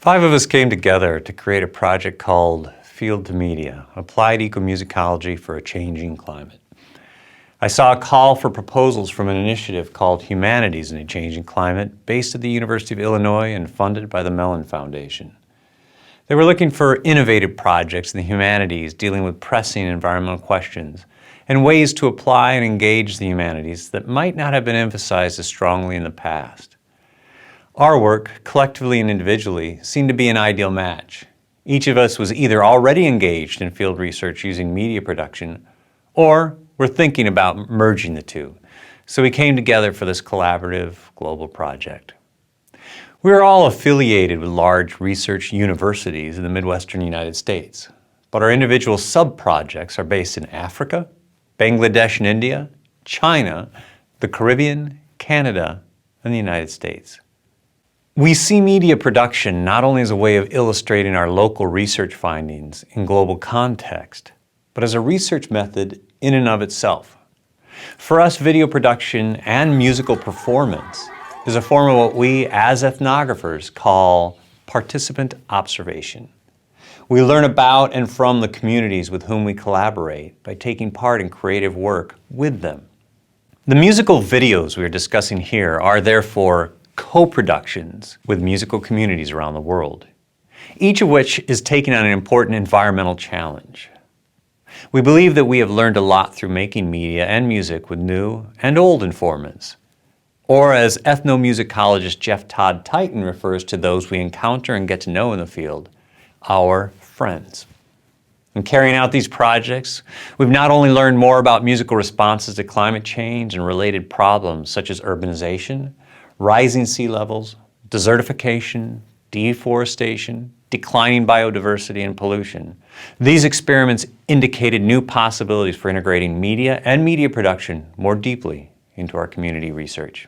5 of us came together to create a project called Field to Media, Applied Ecomusicology for a Changing Climate. I saw a call for proposals from an initiative called Humanities in a Changing Climate, based at the University of Illinois and funded by the Mellon Foundation. They were looking for innovative projects in the humanities dealing with pressing environmental questions and ways to apply and engage the humanities that might not have been emphasized as strongly in the past. Our work, collectively and individually, seemed to be an ideal match. Each of us was either already engaged in field research using media production, or were thinking about merging the two. So we came together for this collaborative global project. We are all affiliated with large research universities in the Midwestern United States, but our individual sub-projects are based in Africa, Bangladesh and India, China, the Caribbean, Canada, and the United States. We see media production not only as a way of illustrating our local research findings in global context, but as a research method in and of itself. For us, video production and musical performance is a form of what we, as ethnographers, call participant observation. We learn about and from the communities with whom we collaborate by taking part in creative work with them. The musical videos we are discussing here are therefore co-productions with musical communities around the world, each of which is taking on an important environmental challenge. We believe that we have learned a lot through making media and music with new and old informants, or as ethnomusicologist Jeff Todd Titan refers to those we encounter and get to know in the field, our friends. In carrying out these projects, we've not only learned more about musical responses to climate change and related problems such as urbanization, rising sea levels, desertification, deforestation, declining biodiversity, and pollution. These experiments indicated new possibilities for integrating media and media production more deeply into our community research.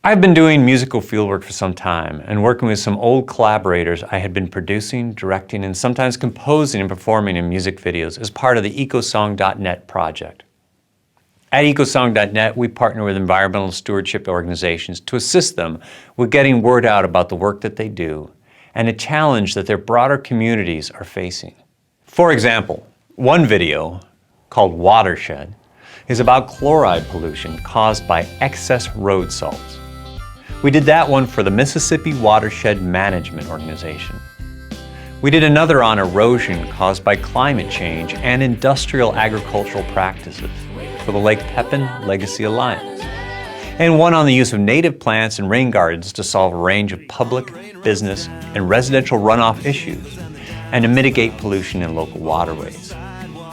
I've been doing musical fieldwork for some time and working with some old collaborators I had been producing, directing, and sometimes composing and performing in music videos as part of the ecosong.net project. At ecosong.net, we partner with environmental stewardship organizations to assist them with getting word out about the work that they do and a challenge that their broader communities are facing. For example, one video, called WATERSHED, is about chloride pollution caused by excess road salts. We did that one for the Mississippi Watershed Management Organization. We did another on erosion caused by climate change and industrial agricultural practices for the Lake Pepin Legacy Alliance, and one on the use of native plants and rain gardens to solve a range of public, business, and residential runoff issues, and to mitigate pollution in local waterways.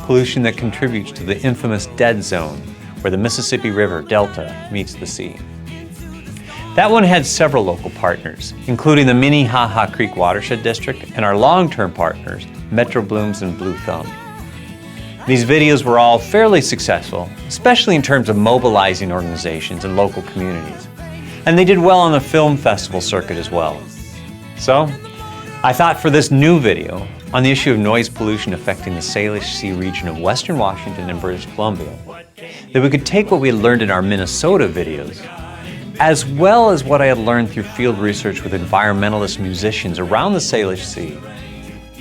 Pollution that contributes to the infamous dead zone where the Mississippi River Delta meets the sea. That one had several local partners, including the Minnehaha Creek Watershed District and our long-term partners, Metro Blooms and Blue Thumb. These videos were all fairly successful, especially in terms of mobilizing organizations and local communities. And they did well on the film festival circuit as well. So, I thought for this new video on the issue of noise pollution affecting the Salish Sea region of Western Washington and British Columbia, that we could take what we had learned in our Minnesota videos, as well as what I had learned through field research with environmentalist musicians around the Salish Sea,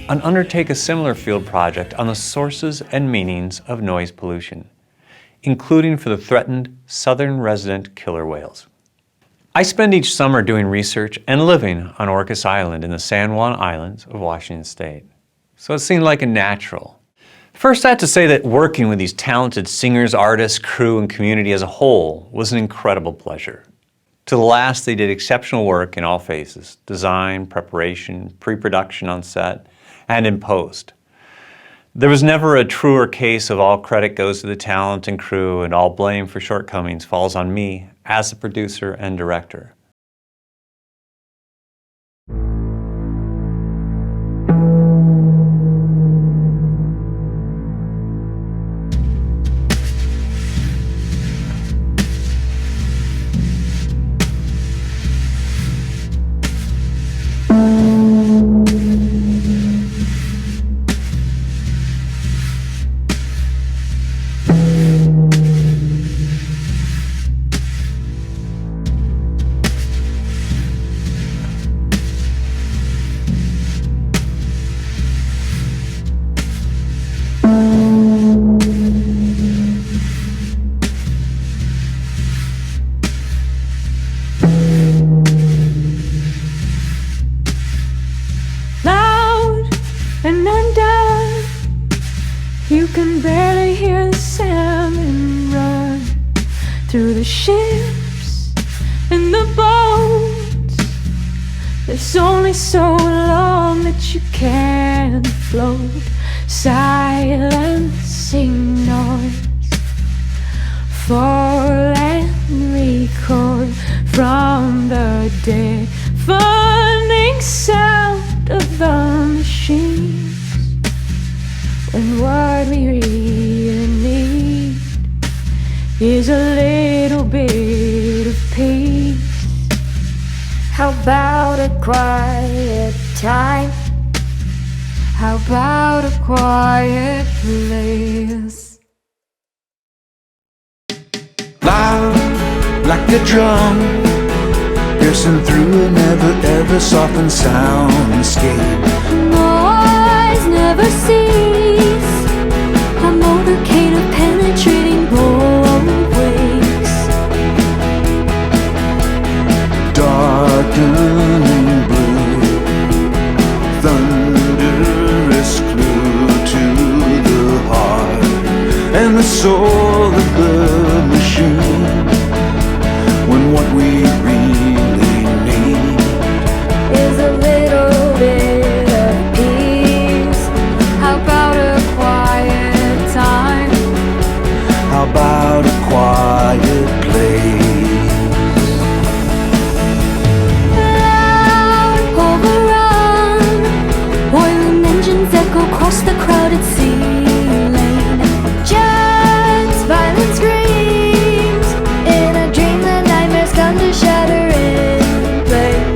and undertake a similar field project on the sources and meanings of noise pollution, including for the threatened southern resident killer whales. I spend each summer doing research and living on Orcas Island in the San Juan Islands of Washington State, so it seemed like a natural. First, I have to say that working with these talented singers, artists, crew, and community as a whole was an incredible pleasure. To the last, they did exceptional work in all phases: design, preparation, pre-production on set, and in post. There was never a truer case of all credit goes to the talent and crew and all blame for shortcomings falls on me as the producer and director. There's only so long that you can float, silencing noise, fall and record from the deafening sound of the machines, when what we really need is a little bit of peace. How about a quiet time? How about a quiet place? Loud like a drum, piercing through a never ever softened soundscape. Noise never cease, a motorcade of penetrating both ways. Darkening blue, thunderous clue to the heart and the soul of the machine, when what we really need Is a little bit of peace. How about a quiet time? How about a quiet place? Loud overrun, boiling engines echo across the crowded sea-lane. Jets, violent screams, in a dream the nightmares come to shatter in place.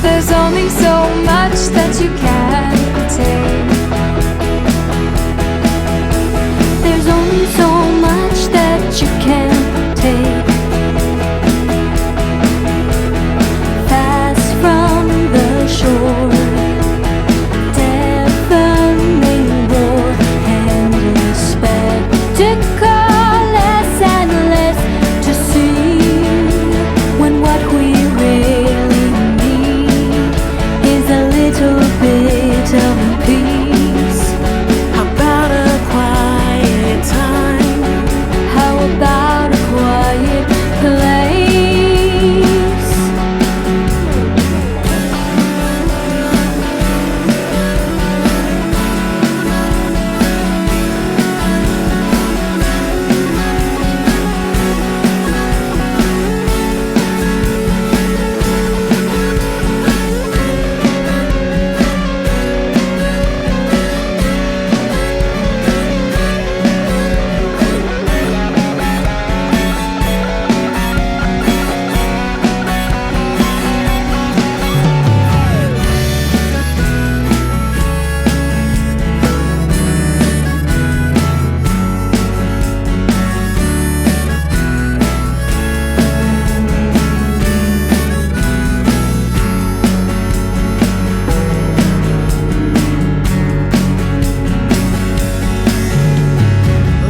There's only so much that you can take. There's only so much that you can take. Fast from the shore, deafening roar, endless spectacle, less and less to see, when what we really need is a little bit of peace. How about a quiet time? How about a quiet place?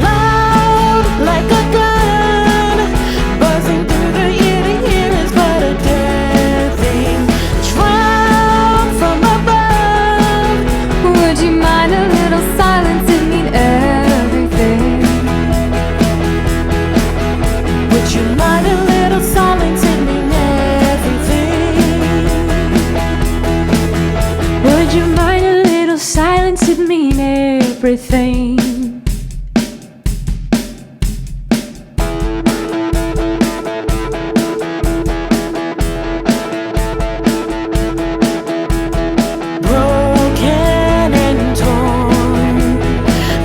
Loud like a gun, buzzing through the ear to hear is but a dead thing. Drown from above. Would you mind a little silence? It mean everything. Would you mind a little silence? It mean everything. Would you mind a little silence? It mean everything. Broken and torn,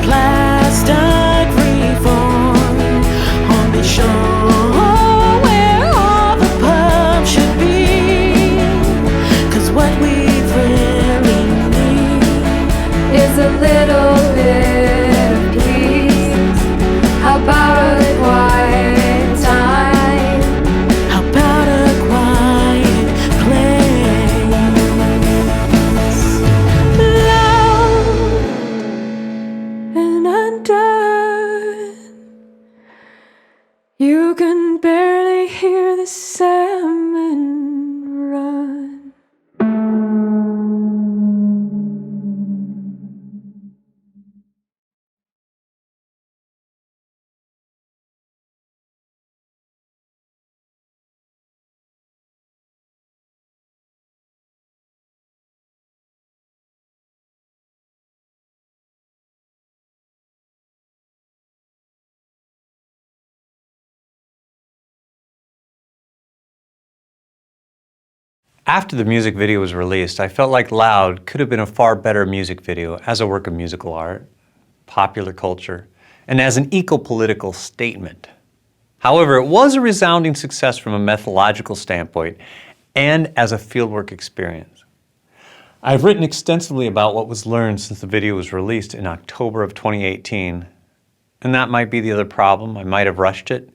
plastic reform on the shore where all the pubs should be. 'Cause what we really need is a little bit of peace. How about a quiet time? How about a quiet place? Loud and undone, you can barely hear the salmon run. After the music video was released, I felt like Loud could have been a far better music video as a work of musical art, popular culture, and as an eco-political statement. However, it was a resounding success from a methodological standpoint and as a fieldwork experience. I've written extensively about what was learned since the video was released in October of 2018, and that might be the other problem. I might have rushed it.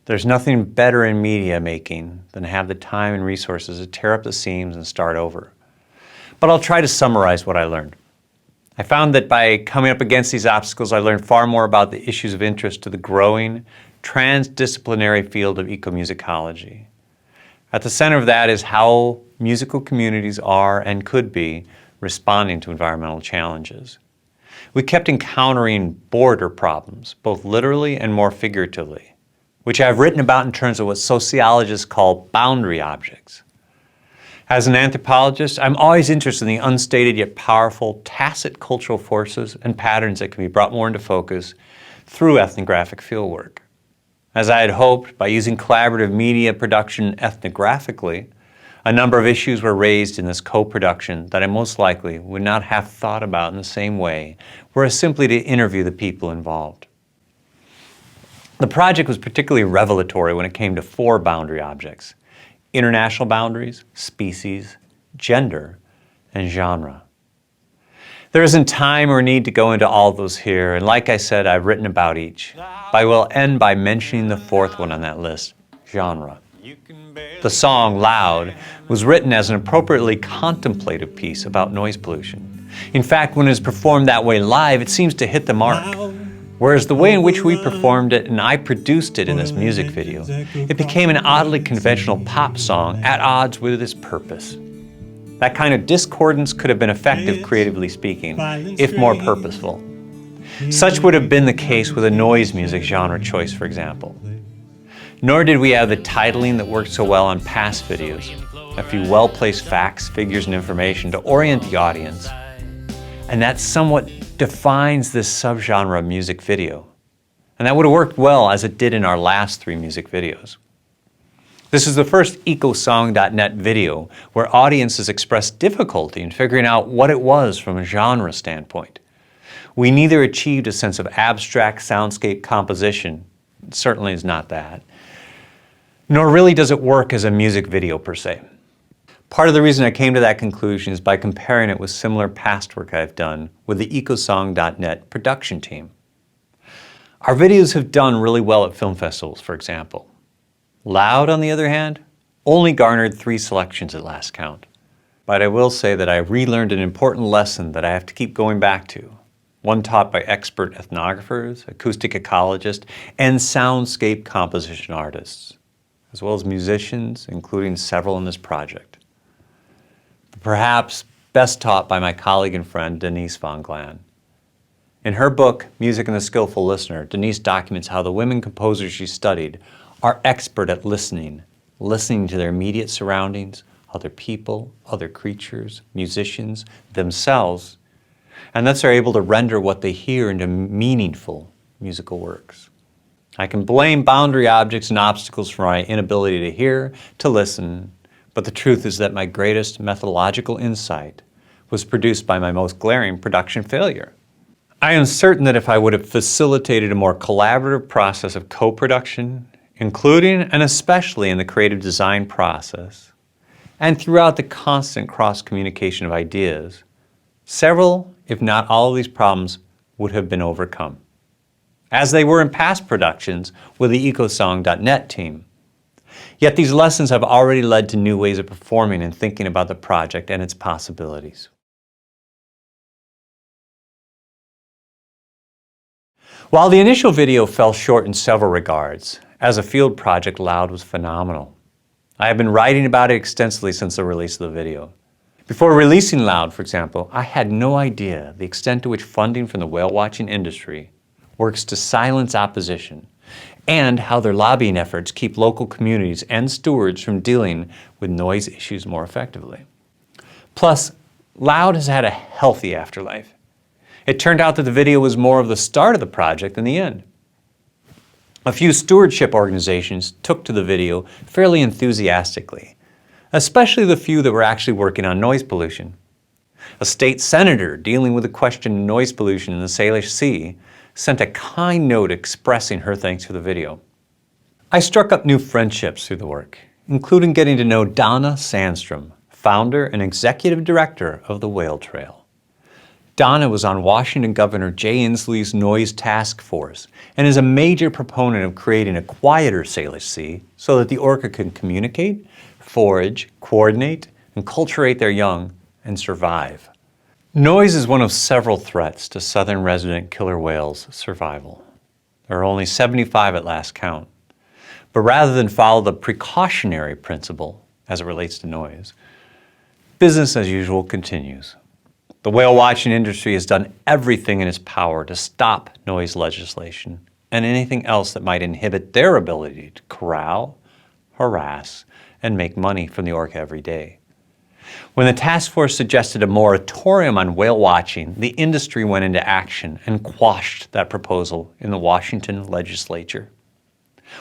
There's nothing better in media making than to have the time and resources to tear up the seams and start over. But I'll try to summarize what I learned. I found that by coming up against these obstacles, I learned far more about the issues of interest to the growing, transdisciplinary field of ecomusicology. At the center of that is how musical communities are and could be responding to environmental challenges. We kept encountering border problems, both literally and more figuratively, which I've written about in terms of what sociologists call boundary objects. As an anthropologist, I'm always interested in the unstated yet powerful tacit cultural forces and patterns that can be brought more into focus through ethnographic fieldwork. As I had hoped, by using collaborative media production ethnographically, a number of issues were raised in this co-production that I most likely would not have thought about in the same way, were simply to interview the people involved. The project was particularly revelatory when it came to 4 boundary objects: international boundaries, species, gender, and genre. There isn't time or need to go into all of those here, and like I said, I've written about each. But I will end by mentioning the 4th one on that list, genre. The song, Loud, was written as an appropriately contemplative piece about noise pollution. In fact, when it is performed that way live, it seems to hit the mark. Whereas the way in which we performed it and I produced it in this music video, it became an oddly conventional pop song at odds with its purpose. That kind of discordance could have been effective, creatively speaking, if more purposeful. Such would have been the case with a noise music genre choice, for example. Nor did we have the titling that worked so well on past videos, a few well-placed facts, figures, and information to orient the audience. And that somewhat defines this subgenre of music video. And that would have worked well as it did in our last 3 music videos. This is the first ecosong.net video where audiences expressed difficulty in figuring out what it was from a genre standpoint. We neither achieved a sense of abstract soundscape composition, it certainly is not that, nor really does it work as a music video per se. Part of the reason I came to that conclusion is by comparing it with similar past work I've done with the ecosong.net production team. Our videos have done really well at film festivals, for example. Loud, on the other hand, only garnered 3 selections at last count. But I will say that I relearned an important lesson that I have to keep going back to, one taught by expert ethnographers, acoustic ecologists, and soundscape composition artists, as well as musicians, including several in this project. But perhaps best taught by my colleague and friend, Denise von Glan. In her book, Music and the Skillful Listener, Denise documents how the women composers she studied are expert at listening to their immediate surroundings, other people, other creatures, musicians, themselves, and thus are able to render what they hear into meaningful musical works. I can blame boundary objects and obstacles for my inability to hear, to listen, but the truth is that my greatest methodological insight was produced by my most glaring production failure. I am certain that if I would have facilitated a more collaborative process of co-production, including and especially in the creative design process, and throughout the constant cross-communication of ideas, several, if not all of these problems would have been overcome, as they were in past productions with the ecosong.net team. Yet these lessons have already led to new ways of performing and thinking about the project and its possibilities. While the initial video fell short in several regards, as a field project, Loud was phenomenal. I have been writing about it extensively since the release of the video. Before releasing Loud, for example, I had no idea the extent to which funding from the whale watching industry works to silence opposition, and how their lobbying efforts keep local communities and stewards from dealing with noise issues more effectively. Plus, Loud has had a healthy afterlife. It turned out that the video was more of the start of the project than the end. A few stewardship organizations took to the video fairly enthusiastically, especially the few that were actually working on noise pollution. A state senator dealing with the question of noise pollution in the Salish Sea sent a kind note expressing her thanks for the video. I struck up new friendships through the work, including getting to know Donna Sandstrom, founder and executive director of the Whale Trail. Donna was on Washington Governor Jay Inslee's Noise Task Force and is a major proponent of creating a quieter Salish Sea so that the orca can communicate, forage, coordinate, and enculturate their young and survive. Noise is one of several threats to southern resident killer whales' survival. There are only 75 at last count. But rather than follow the precautionary principle as it relates to noise, business as usual continues. The whale watching industry has done everything in its power to stop noise legislation and anything else that might inhibit their ability to corral, harass, and make money from the orca every day. When the task force suggested a moratorium on whale watching, the industry went into action and quashed that proposal in the Washington legislature.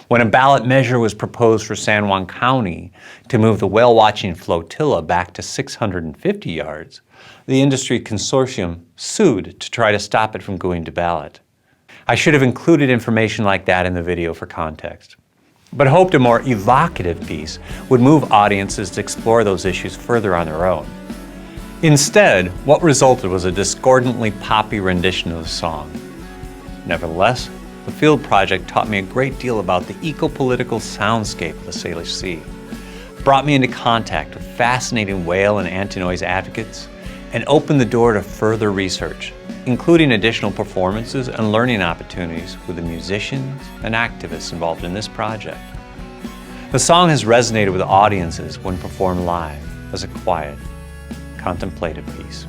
When a ballot measure was proposed for San Juan County to move the whale watching flotilla back to 650 yards, the industry consortium sued to try to stop it from going to ballot. I should have included information like that in the video for context, but hoped a more evocative piece would move audiences to explore those issues further on their own. Instead, what resulted was a discordantly poppy rendition of the song. Nevertheless, the field project taught me a great deal about the eco-political soundscape of the Salish Sea, brought me into contact with fascinating whale and anti-noise advocates, and opened the door to further research, including additional performances and learning opportunities with the musicians and activists involved in this project. The song has resonated with audiences when performed live as a quiet, contemplative piece.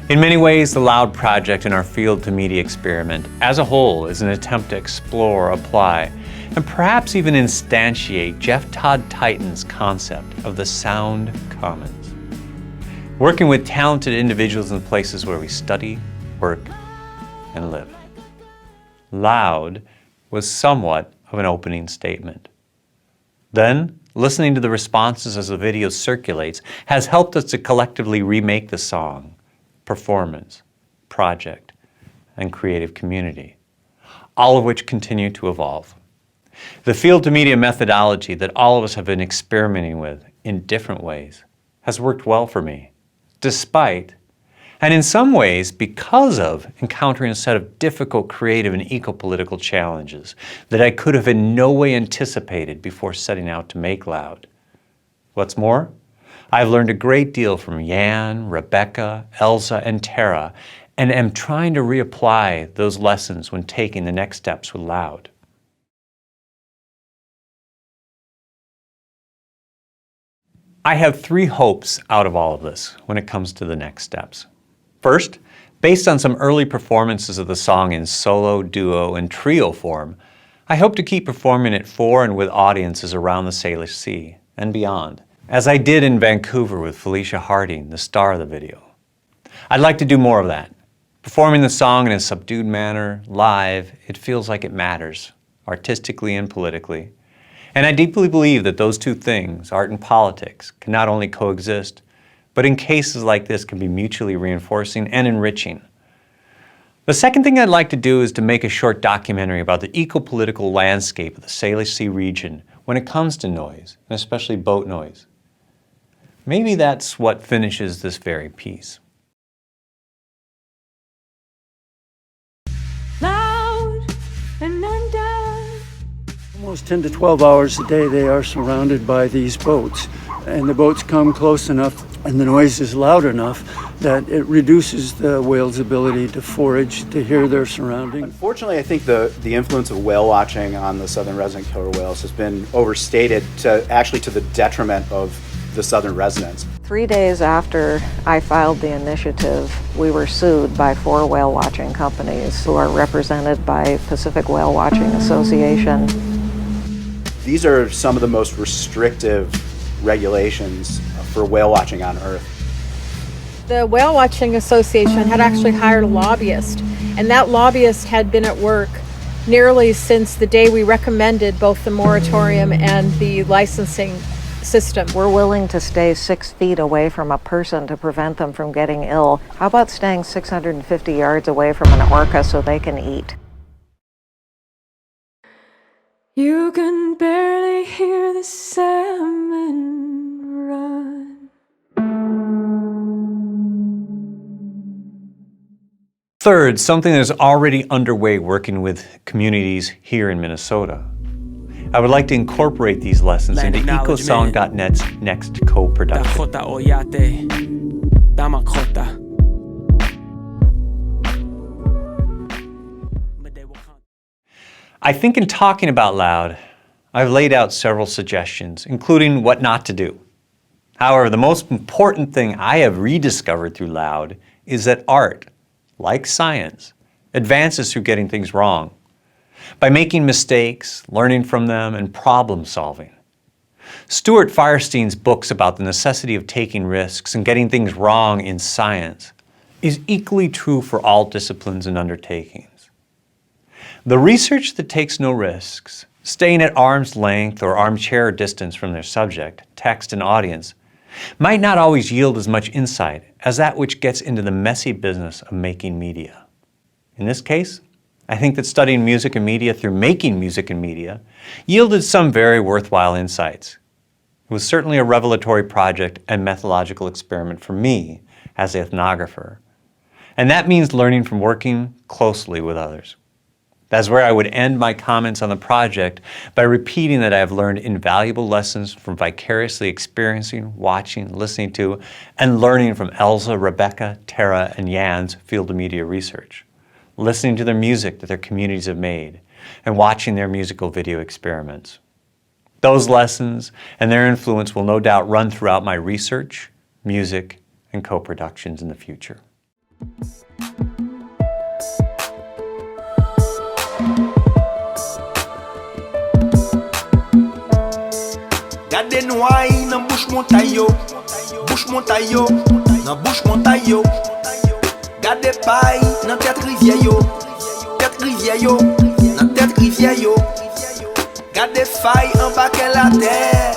In many ways, the Loud Project and our field to media experiment as a whole is an attempt to explore, apply, and perhaps even instantiate Jeff Todd Titan's concept of the sound commons. Working with talented individuals in the places where we study, work, and live. Loud was somewhat of an opening statement. Then, listening to the responses as the video circulates has helped us to collectively remake the song, performance, project, and creative community, all of which continue to evolve. The field to media methodology that all of us have been experimenting with in different ways has worked well for me, despite, and in some ways because of, encountering a set of difficult creative and eco-political challenges that I could have in no way anticipated before setting out to make Loud. What's more, I've learned a great deal from Jan, Rebecca, Elsa, and Tara, and am trying to reapply those lessons when taking the next steps with Loud. I have 3 hopes out of all of this when it comes to the next steps. First, based on some early performances of the song in solo, duo, and trio form, I hope to keep performing it for and with audiences around the Salish Sea and beyond, as I did in Vancouver with Felicia Harding, the star of the video. I'd like to do more of that. Performing the song in a subdued manner, live, it feels like it matters, artistically and politically. And I deeply believe that those two things, art and politics, can not only coexist, but in cases like this can be mutually reinforcing and enriching. The second thing I'd like to do is to make a short documentary about the eco-political landscape of the Salish Sea region when it comes to noise, and especially boat noise. Maybe that's what finishes this very piece. Loud and undone. Almost 10 to 12 hours a day they are surrounded by these boats. And the boats come close enough and the noise is loud enough that it reduces the whale's ability to forage, to hear their surroundings. Unfortunately, I think the influence of whale watching on the southern resident killer whales has been overstated, actually to the detriment of the southern residents. 3 days after I filed the initiative, we were sued by 4 whale watching companies who are represented by Pacific Whale Watching Association. These are some of the most restrictive regulations for whale watching on Earth. The Whale Watching Association had actually hired a lobbyist, and that lobbyist had been at work nearly since the day we recommended both the moratorium and the licensing system. We're willing to stay 6 feet away from a person to prevent them from getting ill. How about staying 650 yards away from an orca so they can eat? You can barely hear the salmon run. Third, something that is already underway working with communities here in Minnesota. I would like to incorporate these lessons Land into acknowledgement. EcoSong.net's next co-production. Dakota Oyate, Damakota. I think in talking about loud, I've laid out several suggestions, including what not to do. However, the most important thing I have rediscovered through loud is that art, like science, advances through getting things wrong, by making mistakes, learning from them, and problem solving. Stuart Firestein's books about the necessity of taking risks and getting things wrong in science is equally true for all disciplines and undertakings. The research that takes no risks, staying at arm's length or armchair distance from their subject, text, and audience, might not always yield as much insight as that which gets into the messy business of making media. In this case, I think that studying music and media through making music and media yielded some very worthwhile insights. It was certainly a revelatory project and methodological experiment for me as an ethnographer. And that means learning from working closely with others. That's where I would end my comments on the project by repeating that I have learned invaluable lessons from vicariously experiencing, watching, listening to, and learning from Elsa, Rebecca, Tara, and Jan's field of media research, listening to their music that their communities have made, and watching their musical video experiments. Those lessons and their influence will no doubt run throughout my research, music, and co-productions in the future. Gade noy nan bouche montagne yo, nan bouche montagne yo. Gade paille nan tête rivière yo, nan tête rivière yo. Gade faille en bas qu'elle la terre,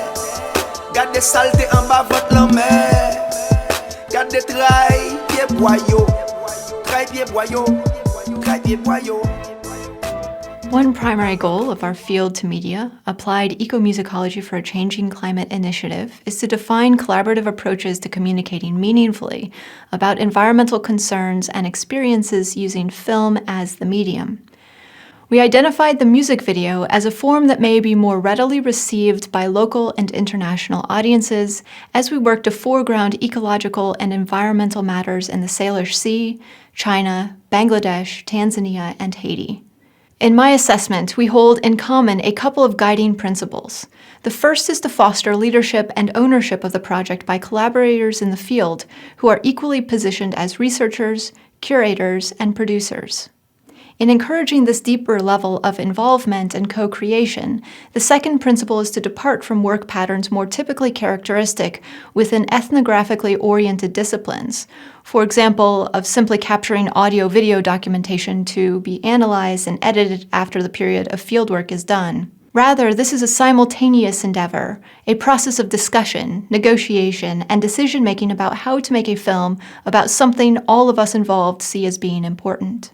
gade saleté en bas ventre la mer. Gade trail pied boyo, trail pied boyo, trail pied boyo. One primary goal of our Field to Media, Applied Ecomusicology for a Changing Climate initiative, is to define collaborative approaches to communicating meaningfully about environmental concerns and experiences using film as the medium. We identified the music video as a form that may be more readily received by local and international audiences as we work to foreground ecological and environmental matters in the Salish Sea, China, Bangladesh, Tanzania, and Haiti. In my assessment, we hold in common a couple of guiding principles. The first is to foster leadership and ownership of the project by collaborators in the field who are equally positioned as researchers, curators, and producers. In encouraging this deeper level of involvement and co-creation, the second principle is to depart from work patterns more typically characteristic within ethnographically oriented disciplines, for example, of simply capturing audio-video documentation to be analyzed and edited after the period of fieldwork is done. Rather, this is a simultaneous endeavor, a process of discussion, negotiation, and decision-making about how to make a film about something all of us involved see as being important.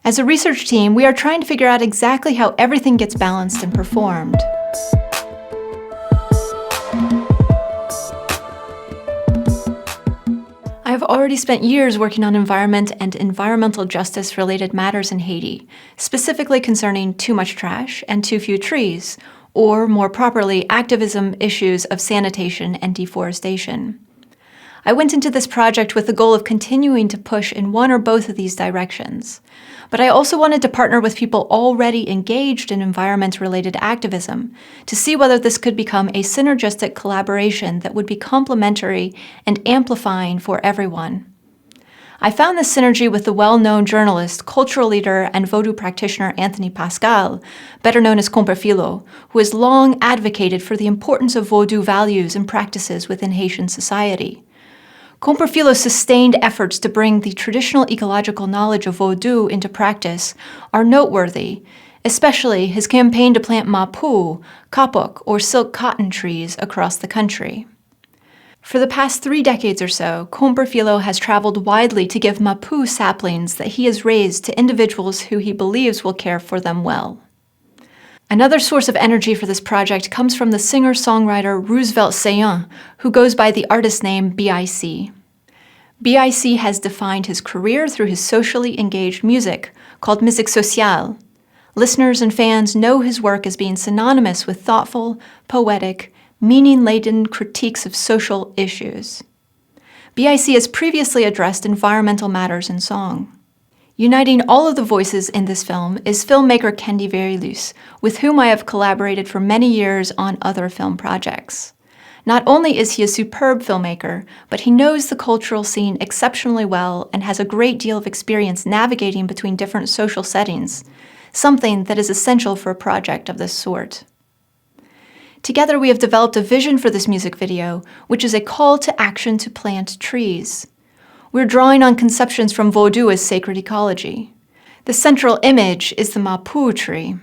As a research team, we are trying to figure out exactly how everything gets balanced and performed. I have already spent years working on environment and environmental justice-related matters in Haiti, specifically concerning too much trash and too few trees, or more properly, activism issues of sanitation and deforestation. I went into this project with the goal of continuing to push in one or both of these directions. But I also wanted to partner with people already engaged in environment-related activism to see whether this could become a synergistic collaboration that would be complementary and amplifying for everyone. I found this synergy with the well-known journalist, cultural leader, and Vodou practitioner Anthony Pascal, better known as Comperfilo, who has long advocated for the importance of Vodou values and practices within Haitian society. Comperfilo's sustained efforts to bring the traditional ecological knowledge of Vodou into practice are noteworthy, especially his campaign to plant mapu, kapok, or silk cotton trees across the country. For the past 3 decades or so, Comperfilo has traveled widely to give mapu saplings that he has raised to individuals who he believes will care for them well. Another source of energy for this project comes from the singer-songwriter Roosevelt Sayan, who goes by the artist name BIC. BIC has defined his career through his socially engaged music, called musique sociale. Listeners and fans know his work as being synonymous with thoughtful, poetic, meaning-laden critiques of social issues. BIC has previously addressed environmental matters in song. Uniting all of the voices in this film is filmmaker Kendi Verilus, with whom I have collaborated for many years on other film projects. Not only is he a superb filmmaker, but he knows the cultural scene exceptionally well and has a great deal of experience navigating between different social settings, something that is essential for a project of this sort. Together we have developed a vision for this music video, which is a call to action to plant trees. We're drawing on conceptions from Vodou as sacred ecology. The central image is the mapu tree.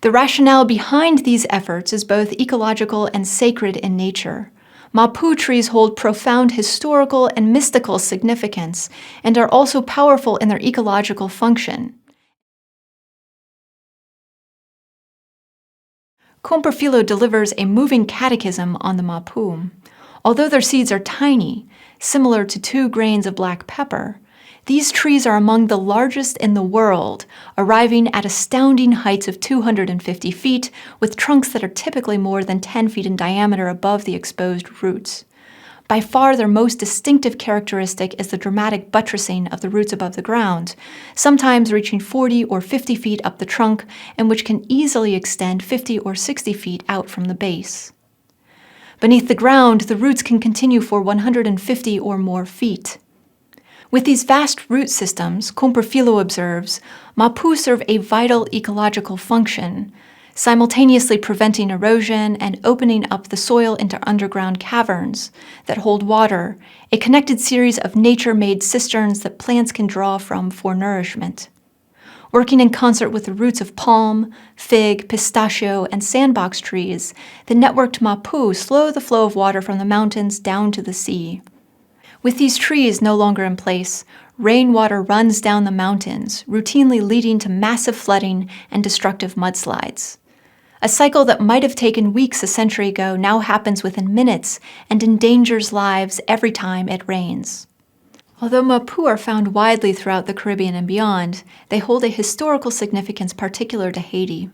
The rationale behind these efforts is both ecological and sacred in nature. Mapu trees hold profound historical and mystical significance and are also powerful in their ecological function. Comperfilo delivers a moving catechism on the mapu. Although their seeds are tiny, similar to 2 grains of black pepper, these trees are among the largest in the world, arriving at astounding heights of 250 feet, with trunks that are typically more than 10 feet in diameter above the exposed roots. By far their most distinctive characteristic is the dramatic buttressing of the roots above the ground, sometimes reaching 40 or 50 feet up the trunk, and which can easily extend 50 or 60 feet out from the base. Beneath the ground, the roots can continue for 150 or more feet. With these vast root systems, Comperfilo observes, mapu serve a vital ecological function, simultaneously preventing erosion and opening up the soil into underground caverns that hold water, a connected series of nature-made cisterns that plants can draw from for nourishment. Working in concert with the roots of palm, fig, pistachio, and sandbox trees, the networked mapu slow the flow of water from the mountains down to the sea. With these trees no longer in place, rainwater runs down the mountains, routinely leading to massive flooding and destructive mudslides. A cycle that might have taken weeks a century ago now happens within minutes and endangers lives every time it rains. Although mapu are found widely throughout the Caribbean and beyond, they hold a historical significance particular to Haiti.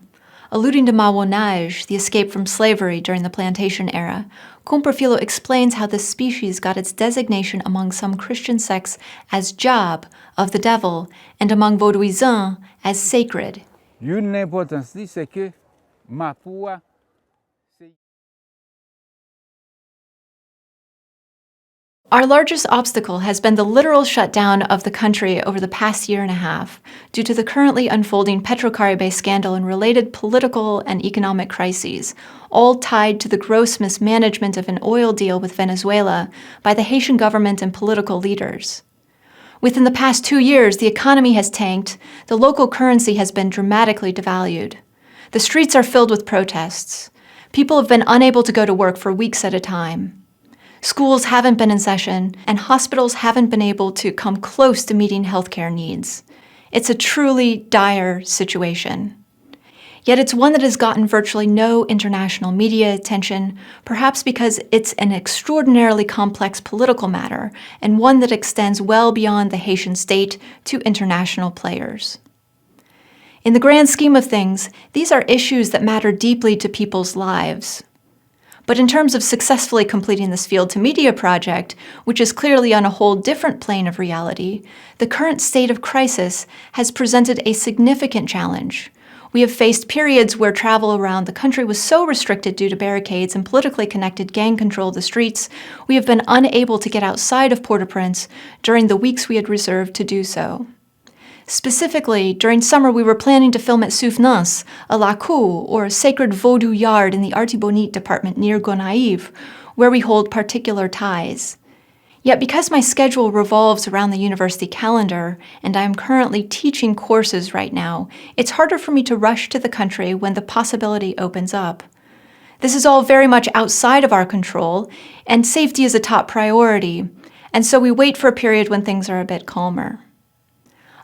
Alluding to Mawonage, the escape from slavery during the plantation era, Comperfilo explains how this species got its designation among some Christian sects as job, of the devil, and among Vaudouisans as sacred. Une importance c'est que mapu Our largest obstacle has been the literal shutdown of the country over the past year and a half due to the currently unfolding Petrocaribe scandal and related political and economic crises, all tied to the gross mismanagement of an oil deal with Venezuela by the Haitian government and political leaders. Within the past 2 years, the economy has tanked, the local currency has been dramatically devalued. The streets are filled with protests. People have been unable to go to work for weeks at a time. Schools haven't been in session, and hospitals haven't been able to come close to meeting healthcare needs. It's a truly dire situation. Yet it's one that has gotten virtually no international media attention, perhaps because it's an extraordinarily complex political matter, and one that extends well beyond the Haitian state to international players. In the grand scheme of things, these are issues that matter deeply to people's lives. But in terms of successfully completing this field to media project, which is clearly on a whole different plane of reality, the current state of crisis has presented a significant challenge. We have faced periods where travel around the country was so restricted due to barricades and politically connected gang control of the streets, we have been unable to get outside of Port-au-Prince during the weeks we had reserved to do so. Specifically, during summer we were planning to film at Souffnance, a lacou, or a sacred Vodou yard in the Artibonite department near Gonaïves, where we hold particular ties. Yet because my schedule revolves around the university calendar, and I am currently teaching courses right now, it's harder for me to rush to the country when the possibility opens up. This is all very much outside of our control, and safety is a top priority, and so we wait for a period when things are a bit calmer.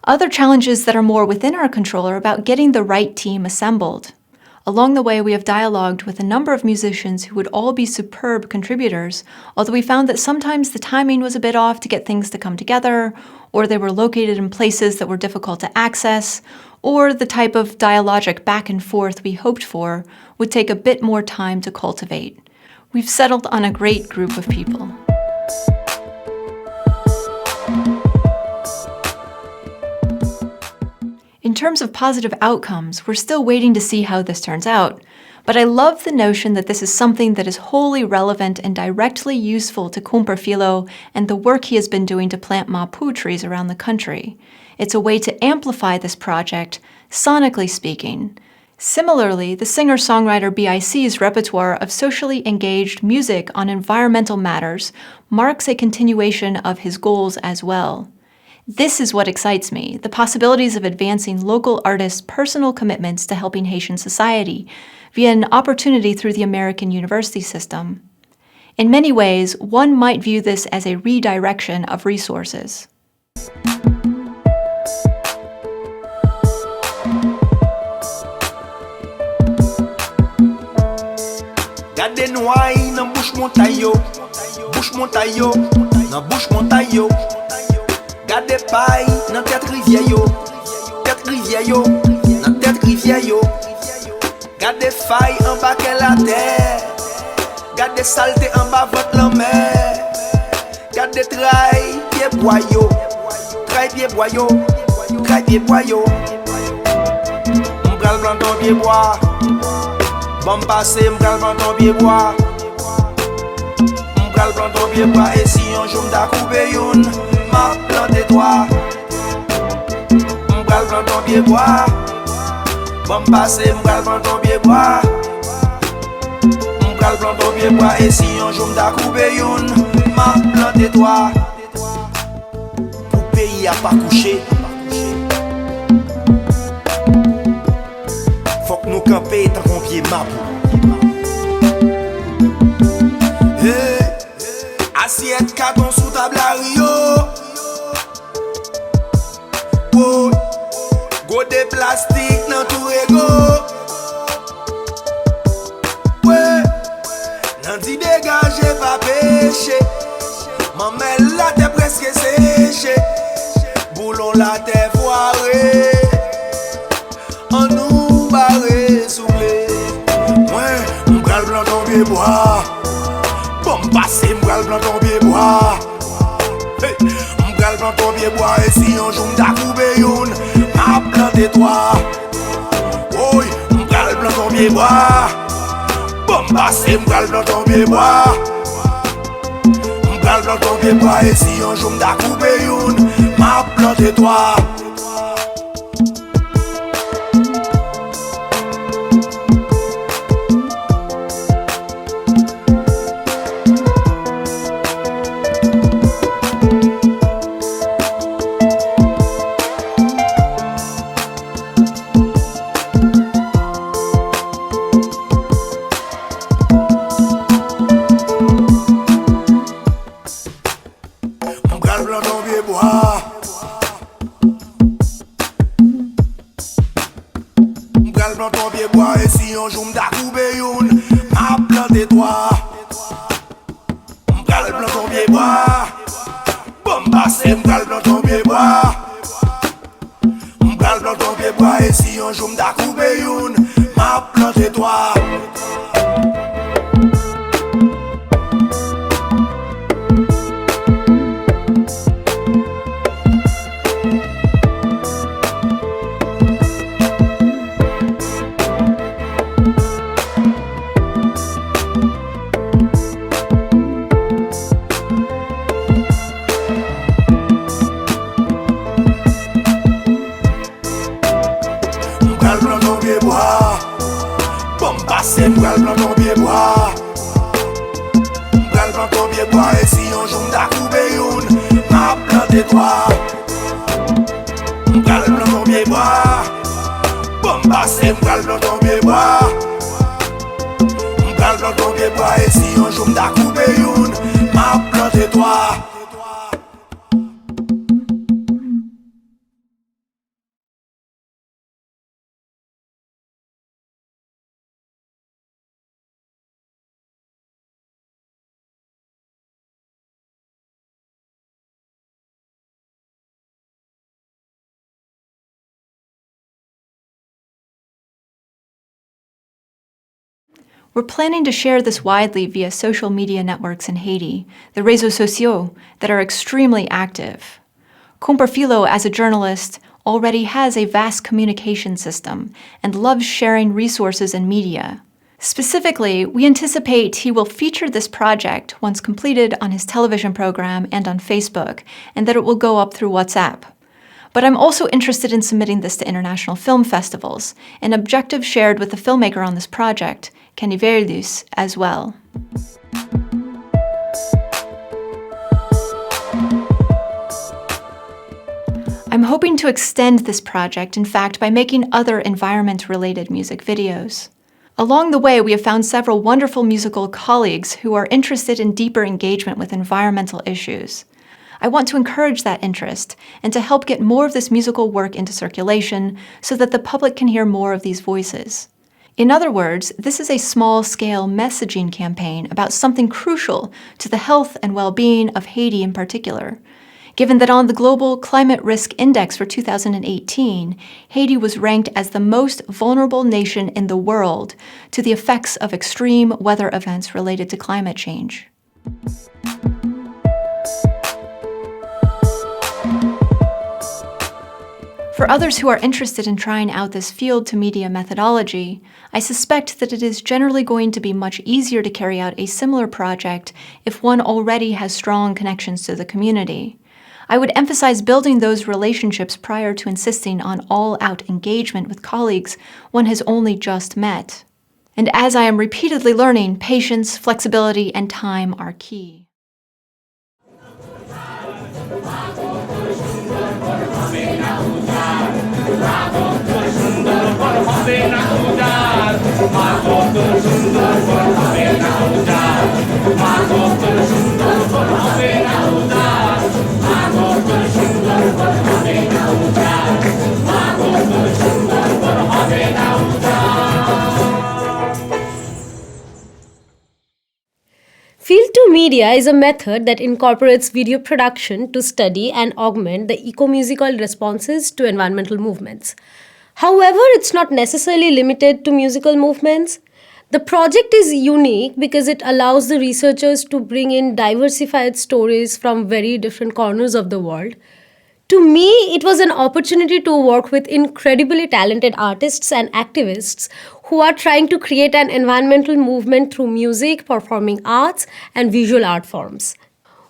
Other challenges that are more within our control are about getting the right team assembled. Along the way, we have dialogued with a number of musicians who would all be superb contributors, although we found that sometimes the timing was a bit off to get things to come together, or they were located in places that were difficult to access, or the type of dialogic back and forth we hoped for would take a bit more time to cultivate. We've settled on a great group of people. In terms of positive outcomes, we're still waiting to see how this turns out, but I love the notion that this is something that is wholly relevant and directly useful to Kumperfilo and the work he has been doing to plant mapu trees around the country. It's a way to amplify this project, sonically speaking. Similarly, the singer-songwriter BIC's repertoire of socially engaged music on environmental matters marks a continuation of his goals as well. This is what excites me, the possibilities of advancing local artists' personal commitments to helping Haitian society via an opportunity through the American university system. In many ways, one might view this as a redirection of resources. Gade noy nan bouche montagne yo, nan bouche montagne yo. Gade paille nan tête rivière yo, nan tête rivière yo. Gade faille en bas que la terre, gade saleté en bas votre la mer. Gade trail pied boyo, pied boyo. M'bral blanc ton pied bois, bon passé m'bral blanc ton pied bois. M'bral blanc ton pied bois et si un jour m'da coupé youn. Ma plante toi, m'bral blanc ton pied bois. Bon passé, m'bral blanc ton pied bois. M'bral blanc ton pied bois. Et si un jour m'da coupé youn, ma plante toi. Pour pays a pas couché, faut que nous camper tant qu'on pied mapou. Hey, assiette carton sous table à Rio. Go de plastique nan tout ego. Ouais, nan di dégagé pas péché. Mamel la t'est presque séché. Boulon la t'est foiré. En nous barré soufflé. Ouais, m'bral blanc ton pied bois. Bon passé m'bral blanc ton pied bois. Hey, m'bral blanc ton pied bois. Et si un jour m'da coupé youn, ma plante toi. Oui, m'bral blanc ton pied bois. Bon passé m'bral blanc ton pied bois. M'bral blanc ton pied bois. Et si un jour m'da coupé youn, ma plante toi. M'bral blanc ton pied bois. Et si un jour m'da coupé planter toi. M'gal blanc ton pied bois. Bombassé m'gal blanc ton pied bois. M'gal blanc ton pied bois. Et si un jour m'da coupé youn, m'a planter toi. We're planning to share this widely via social media networks in Haiti, the réseaux sociaux, that are extremely active. Comperfilo, as a journalist, already has a vast communication system and loves sharing resources and media. Specifically, we anticipate he will feature this project once completed on his television program and on Facebook, and that it will go up through WhatsApp. But I'm also interested in submitting this to international film festivals, an objective shared with the filmmaker on this project, Kenny Verlius, as well. I'm hoping to extend this project, in fact, by making other environment-related music videos. Along the way, we have found several wonderful musical colleagues who are interested in deeper engagement with environmental issues. I want to encourage that interest and to help get more of this musical work into circulation so that the public can hear more of these voices. In other words, this is a small-scale messaging campaign about something crucial to the health and well-being of Haiti in particular. Given that on the Global Climate Risk Index for 2018, Haiti was ranked as the most vulnerable nation in the world to the effects of extreme weather events related to climate change. For others who are interested in trying out this field-to-media methodology, I suspect that it is generally going to be much easier to carry out a similar project if one already has strong connections to the community. I would emphasize building those relationships prior to insisting on all-out engagement with colleagues one has only just met. And as I am repeatedly learning, patience, flexibility, and time are key. Field-to-media is a method that incorporates video production to study and augment the eco-musical responses to environmental movements. However, it's not necessarily limited to musical movements. The project is unique because it allows the researchers to bring in diversified stories from very different corners of the world. To me, it was an opportunity to work with incredibly talented artists and activists who are trying to create an environmental movement through music, performing arts, and visual art forms.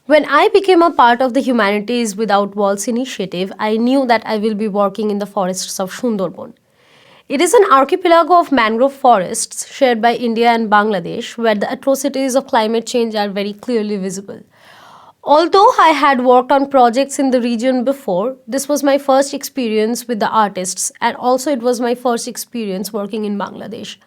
When I became a part of the Humanities Without Walls initiative, I knew that I will be working in the forests of Sundarbans. It is an archipelago of mangrove forests shared by India and Bangladesh, where the atrocities of climate change are very clearly visible. Although I had worked on projects in the region before, this was my first experience with the artists, and also it was my first experience working in Bangladesh.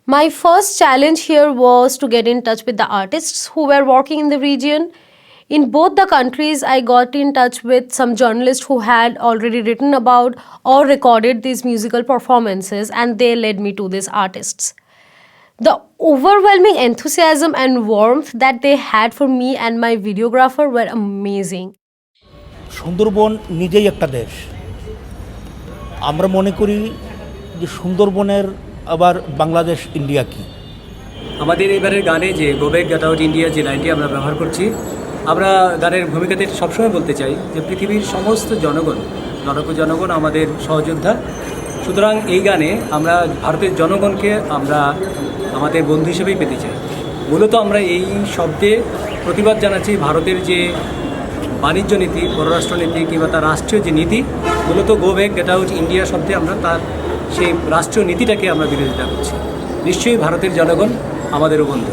My first challenge here was to get in touch with the artists who were working in the region. In both the countries, I got in touch with some journalists who had already written about or recorded these musical performances, and they led me to these artists. The overwhelming enthusiasm and warmth that they had for me and my videographer were amazing. Sundarban নিজেই একটা দেশ। আমরা মনে করি যে সুন্দরবনের আবার Bangladesh India কি। আমাদের এবারের গানে যে go back get out India যে লাইনটি আমরা ব্যবহার করছি, আমরা গানের ভূমিকাতে সবসময় বলতে চাই যে পৃথিবীর সমস্ত জনগণ, লড়াকু জনগণ আমাদের সহযোদ্ধা। সুতরাং এই গানে আমরা ভারতের জনগণকে আমরা আমাদের বন্ধু হিসেবেই পেতে চাই। মূলত আমরা এই শব্দে প্রতিবাদ জানাচ্ছি ভারতের যে বাণিজ্য নীতি, পররাষ্ট্রনীতি কিংবা তার রাষ্ট্রীয় যে নীতি, মূলত go back get out India শব্দে আমরা তার সেই রাষ্ট্রীয় নীতিটাকে আমরা বিরোধিতা করছি। নিশ্চয়ই ভারতের জনগণ আমাদেরও বন্ধু।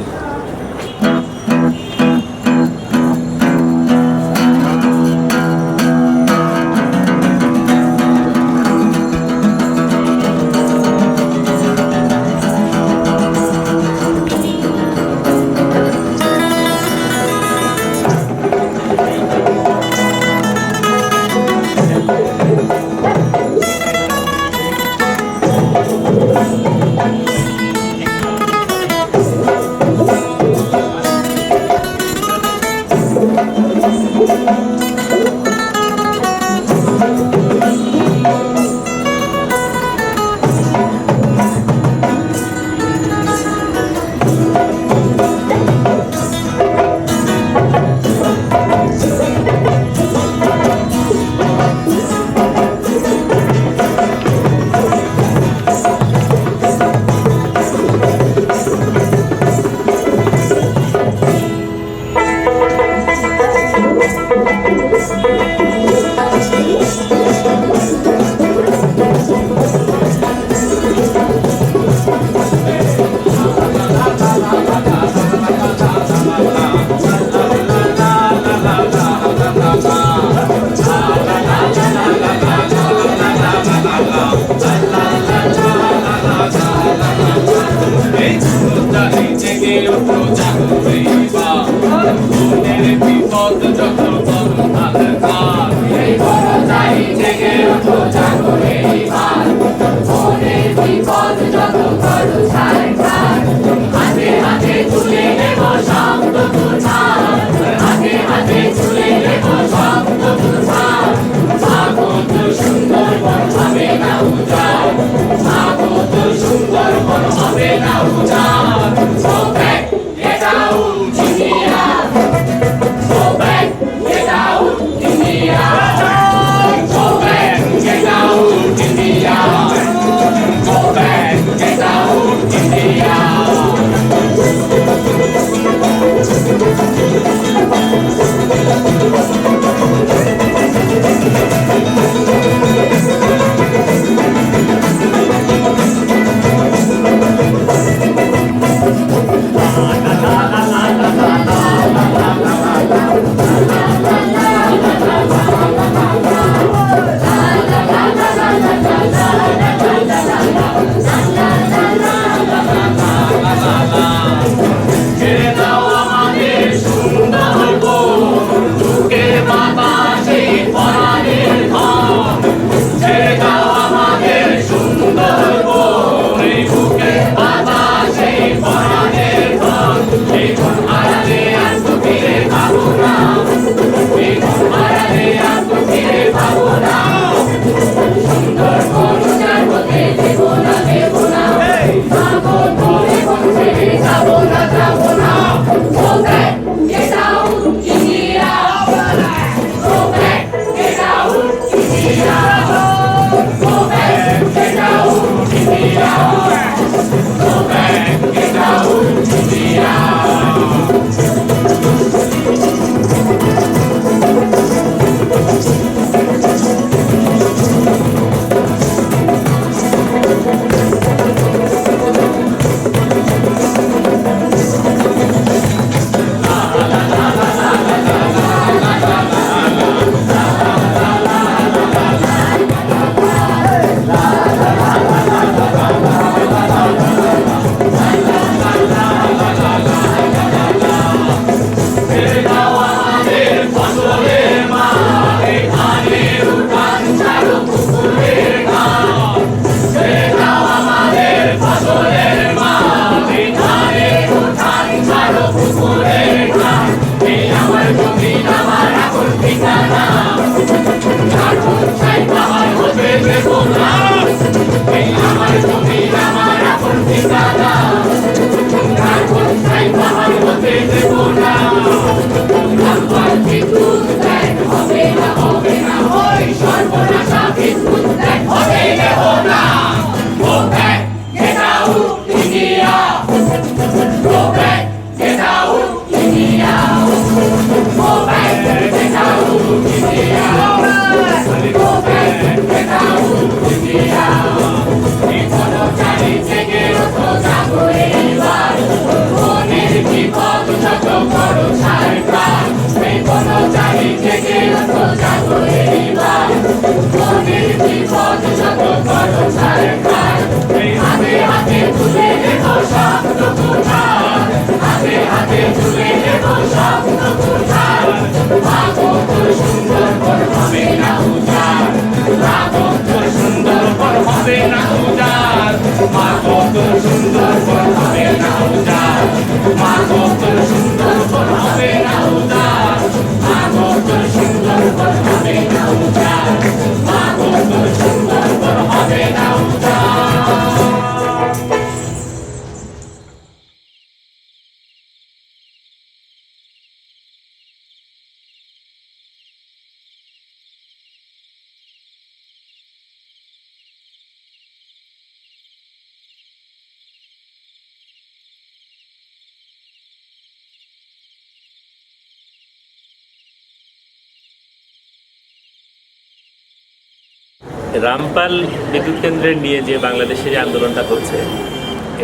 রামপাল বিদ্যুৎ কেন্দ্রের নিয়ে যে বাংলাদেশের যে আন্দোলনটা হচ্ছে,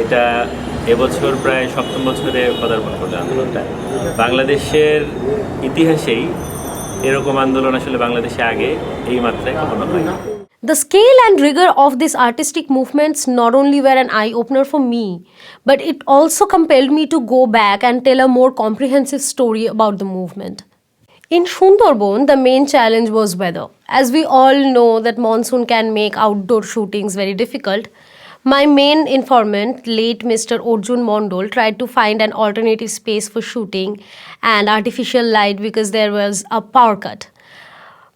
এটা এবছর প্রায় 7ম বছরে পদার্পণ করলো আন্দোলনটা। বাংলাদেশের ইতিহাসেই এরকম আন্দোলন আসলে বাংলাদেশে আগে এই মাত্রায় কখনো হয়নি। The scale and rigor of these artistic movements not only were an eye-opener for me, but it also compelled me to go back and tell a more comprehensive story about the movement. In Sundarbans, the main challenge was weather. As we all know that monsoon can make outdoor shootings very difficult, my main informant, late Mr. Arjun Mondol, tried to find an alternative space for shooting and artificial light because there was a power cut.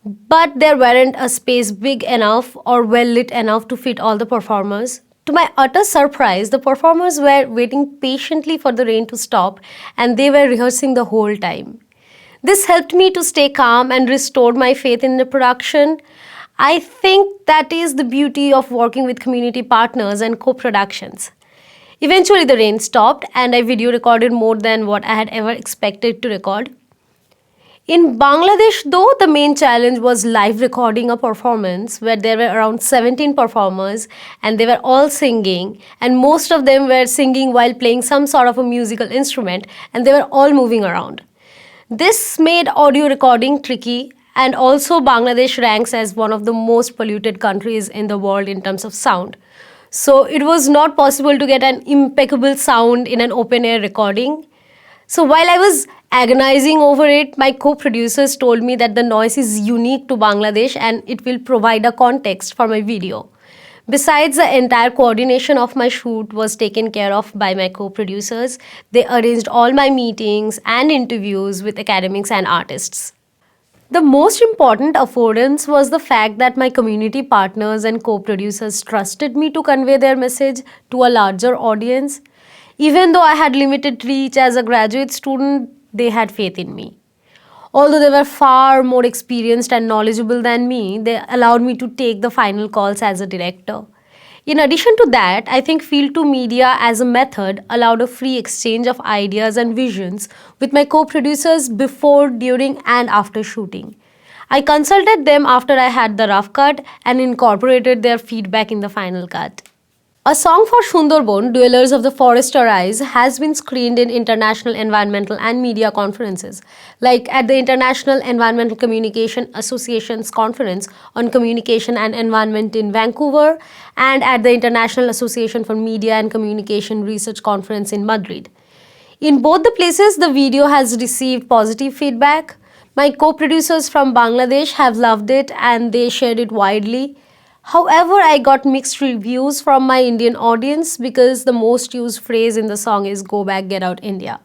But there weren't a space big enough or well lit enough to fit all the performers. To my utter surprise, the performers were waiting patiently for the rain to stop and they were rehearsing the whole time. This helped me to stay calm and restored my faith in the production. I think that is the beauty of working with community partners and co-productions. Eventually the rain stopped and I video recorded more than what I had ever expected to record. In Bangladesh, though, the main challenge was live recording a performance where there were around 17 performers and they were all singing, and most of them were singing while playing some sort of a musical instrument, and they were all moving around. This made audio recording tricky, and also Bangladesh ranks as one of the most polluted countries in the world in terms of sound. So it was not possible to get an impeccable sound in an open air recording. So while I was agonizing over it, my co-producers told me that the noise is unique to Bangladesh and it will provide a context for my video. Besides, the entire coordination of my shoot was taken care of by my co-producers. They arranged all my meetings and interviews with academics and artists. The most important affordance was the fact that my community partners and co-producers trusted me to convey their message to a larger audience. Even though I had limited reach as a graduate student, they had faith in me. Although they were far more experienced and knowledgeable than me, they allowed me to take the final calls as a director. In addition to that, I think Field to Media as a method allowed a free exchange of ideas and visions with my co-producers before, during, and after shooting. I consulted them after I had the rough cut and incorporated their feedback in the final cut. A song for Sundarbans, Dwellers of the Forest Arise, has been screened in international environmental and media conferences, like at the International Environmental Communication Association's Conference on Communication and Environment in Vancouver, and at the International Association for Media and Communication Research Conference in Madrid. In both the places, the video has received positive feedback. My co-producers from Bangladesh have loved it and they shared it widely. However, I got mixed reviews from my Indian audience because the most used phrase in the song is "Go back, get out India."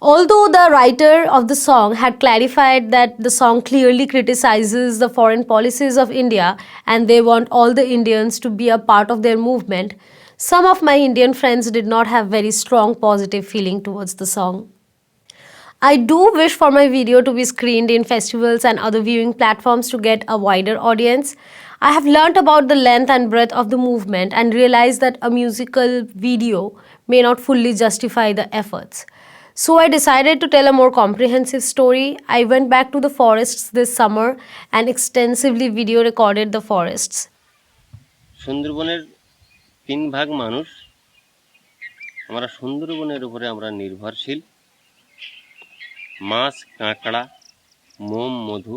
Although the writer of the song had clarified that the song clearly criticizes the foreign policies of India and they want all the Indians to be a part of their movement, some of my Indian friends did not have very strong positive feeling towards the song. I do wish for my video to be screened in festivals and other viewing platforms to get a wider audience. I have learnt about the length and breadth of the movement and realized that a musical video may not fully justify the efforts. So I decided to tell a more comprehensive story. I went back to the forests this summer and extensively video recorded the forests. সুন্দরবনের 3 ভাগ মানুষ আমরা সুন্দরবনের উপরে আমরা নির্ভরশীল মাছ কাঁকড়া মোম মধু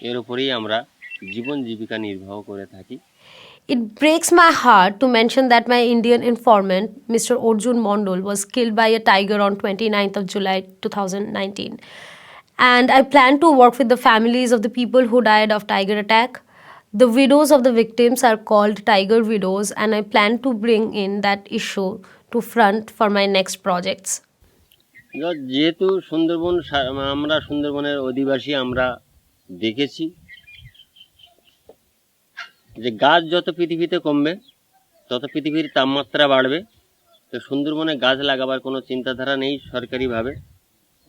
এর উপরেই আমরা জীবন জীবিকা নির্বাহ করে থাকি It breaks my heart to mention that my Indian informant, Mr. Arjun Mondol, was killed by a tiger on 29th of July 2019. And I plan to work with the families of the people who died of tiger attack. The widows of the victims are called tiger widows, and I plan to bring in that issue to front for my next projects. যেহেতু সুন্দরবন আমরা সুন্দরবনের অধিবাসী আমরা দেখেছি যে গাছ যত পৃথিবীতে কমবে তত পৃথিবীর তাপমাত্রা বাড়বে তো সুন্দরবনে গাছ লাগাবার কোনো চিন্তাধারা নেই সরকারিভাবে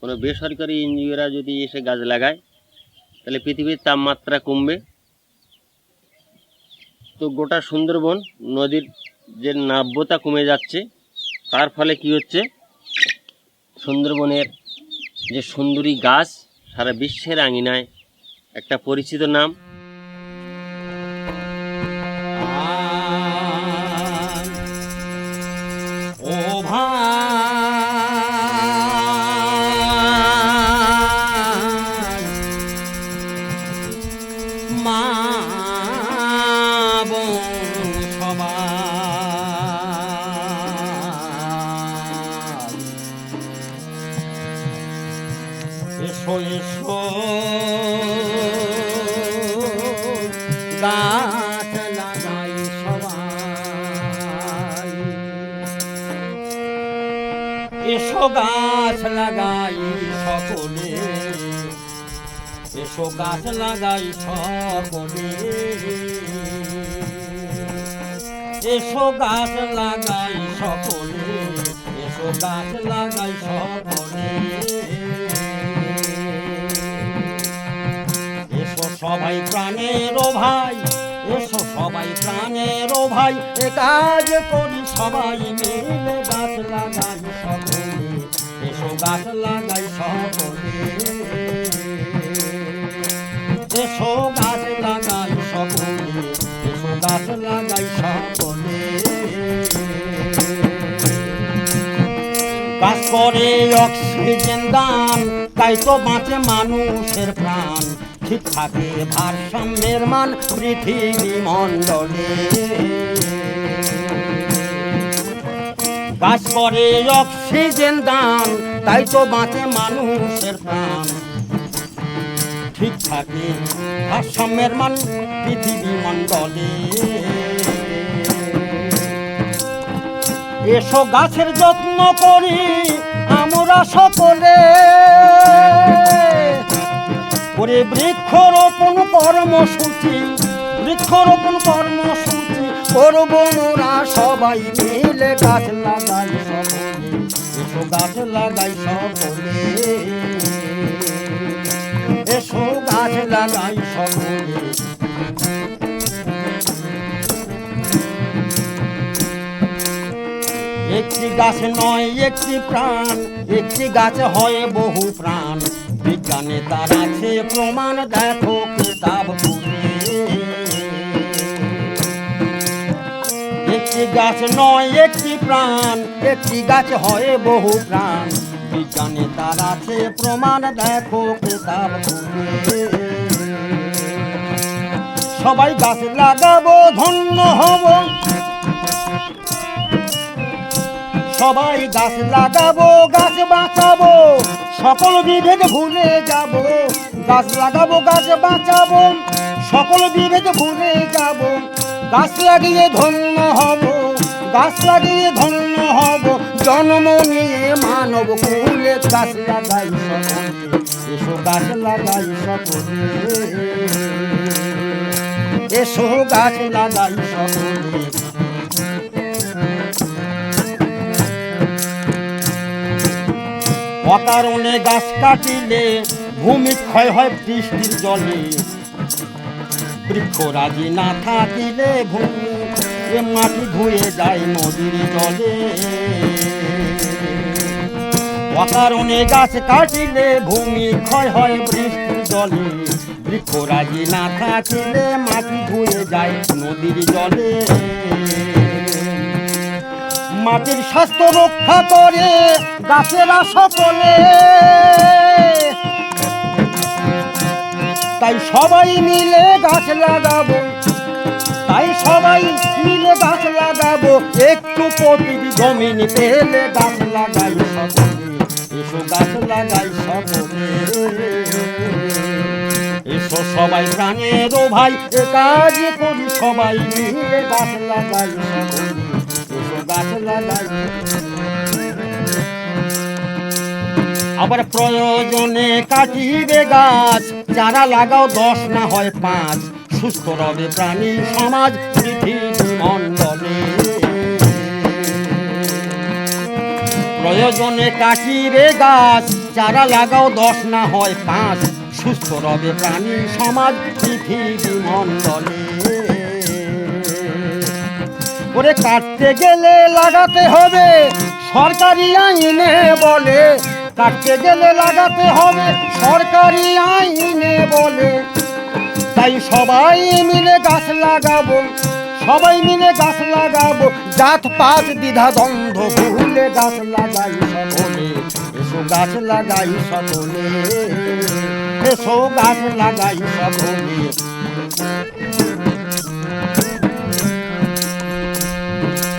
কোনো বেসরকারি এনজিওরা যদি এসে গাছ লাগায় তাহলে পৃথিবীর তাপমাত্রা কমবে তো গোটা সুন্দরবন নদীর যে নাব্যতা কমে যাচ্ছে তার ফলে কি হচ্ছে সুন্দরবনের যে সুন্দরী গাছ সারা বিশ্বের আঙিনায় একটা পরিচিত নাম মা এসো এসো গাছ লাগাই সবাই, এসো গাছ লাগাই সকলে, এসো গাছ লাগাই সকলে, এসো গাছ লাগাই সকলে, এসো গাছ লাগাই সকলে, এসো সবাই প্রাণেরও ভাই, এসো সবাই প্রাণেরও ভাই, এ কাজ করি সবাই মিলে গাছ লাগাই সকলে, এসো গাছ লাগাই সকলে, এসো গাছ লাগাই সকলে, এসো গাছ লাগাই সকলে। গাছ করে অক্সিজেন দান, তাই তো বাঁচে মানুষের প্রাণ, ঠিক থাকে ভারসাম্যের মান পৃথিবী মণ্ডলে। গাছ করে অক্সিজেন দান, তাই তো বাঁচে মানুষের প্রাণ, ঠিক থাকে ভারসাম্যের মান পৃথিবী মণ্ডলে। এসো গাছের যত্ন করি আমরা সকলে, করে বৃক্ষরোপণ কর্মসূচি, বৃক্ষরোপণ কর্মসূচি করব মোরা সবাই মিলে, গাছ লাগাই সকলে, এসো গাছ লাগাই সকলে, এসো গাছ লাগাই সকলে। একটি গাছ নয় একটি প্রাণ, একটি গাছে হয় বহু প্রাণ, বিজ্ঞানে তার আছে প্রমাণ, দেখো কিতাব খুলে। একটি গাছ নয় একটি প্রাণ, একটি গাছ হয় বহু প্রাণ, বিজ্ঞানে তার আছে প্রমাণ, দেখো কিতাব খুলে। সবাই গাছ লাগাবো ধন্য হব, সবাই গাছ লাগাবো গাছ বাঁচাবো, সকল বিভেদ ভুলে যাব, গাছ লাগাবো গাছ বাঁচাবো, সকল বিভেদ ভুলে যাব, গাছ লাগিয়ে ধন্য হব, গাছ লাগিয়ে ধন্য হব, জন্ম নিয়ে মানব কুলে, গাছ লাগাই সকলে, এসো গাছ লাগাই সকলে, এসো গাছ লাগাই সকলে। অকারণে গাছ কাটিলে ভূমি ক্ষয় হয় বৃষ্টির জলে, বৃক্ষরাজি না থাকিলে ভূমি এ মাটি ধুয়ে যায় নদীর জলে। অকারণে গাছ কাটিলে ভূমি ক্ষয় হয় বৃষ্টির জলে, বৃক্ষরাজি না থাকিলে মাটি ধুয়ে যায় নদীর জলে। মাটির স্বাস্থ্য রক্ষা করে গাছেরা সকলে, তাই সবাই মিলে গাছ লাগাবো, তাই সবাই মিলে গাছ লাগাবো, একটু প্রকৃতি জমিন পেলে গাছ লাগাই সকলে, এসো গাছ লাগাই সকলে, এসো সবাই প্রাণেরও ভাই, এ কাজ করি সবাই মিলে গাছ লাগাই সকলে, এসো গাছ লাগাই। আবার প্রয়োজনে কাটিবে গাছ, চারা লাগাও 10 না হয় 5, সুস্থ রবে প্রাণী সমাজ পৃথিবী মণ্ডলে। প্রয়োজনে কাটিবে গাছ, চারা লাগাও 10 না হয় 5, সুস্থ রবে প্রাণী সমাজ পৃথিবী মণ্ডলে। ওরে কাটতে গেলে লাগাতে হবে সরকারি আইনে বলে, কাটতে গেলে লাগাতে হবে সরকারি আইনে বলে, তাই সবাই মিলে গাছ লাগাবো, সবাই মিলে গাছ লাগাবো, জাত পাত দ্বিধা দ্বন্দ্ব ভুলে গাছ লাগাই সকলে, এসো গাছ লাগাই সকলে, এসো গাছ লাগাই সকলে।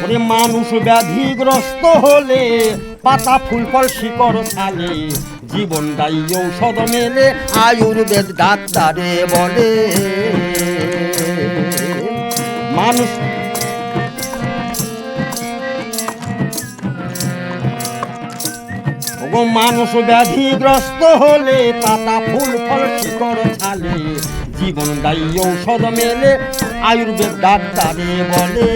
ওরে মানুষ ব্যাধিগ্রস্ত হলে পাতা ফুল ফল শিকড় ছালে, জীবনটাই ঔষধ মেলে আয়ুর্বেদ ডাক্তারে বলে মানুষ মানুষ ব্যাধিগ্রস্ত হলে পাতা ফুল ফল শিকড় ছালে জীবনটাই ঔষধ মেলে আয়ুর্বেদ ডাক্তারে বলে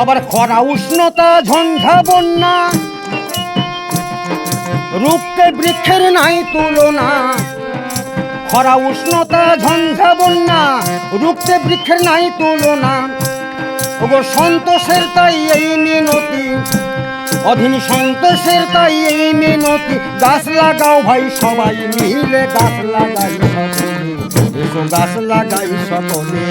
আবার খরা উষ্ণতা ঝঞ্ঝা বন্যা রূপকে বৃক্ষের নাই তুলনা খরা উষ্ণতা ঝঞ্ঝা বন্যা রূপকে বৃক্ষের নাই তুলনা ওগো সন্তোষের তাই এই মিনতি অধীন সন্তোষের তাই এই মিনতি গাছ লাগাও ভাই সবাই মিলে গাছ লাগাই সকলে এসো গাছ লাগাই সকলে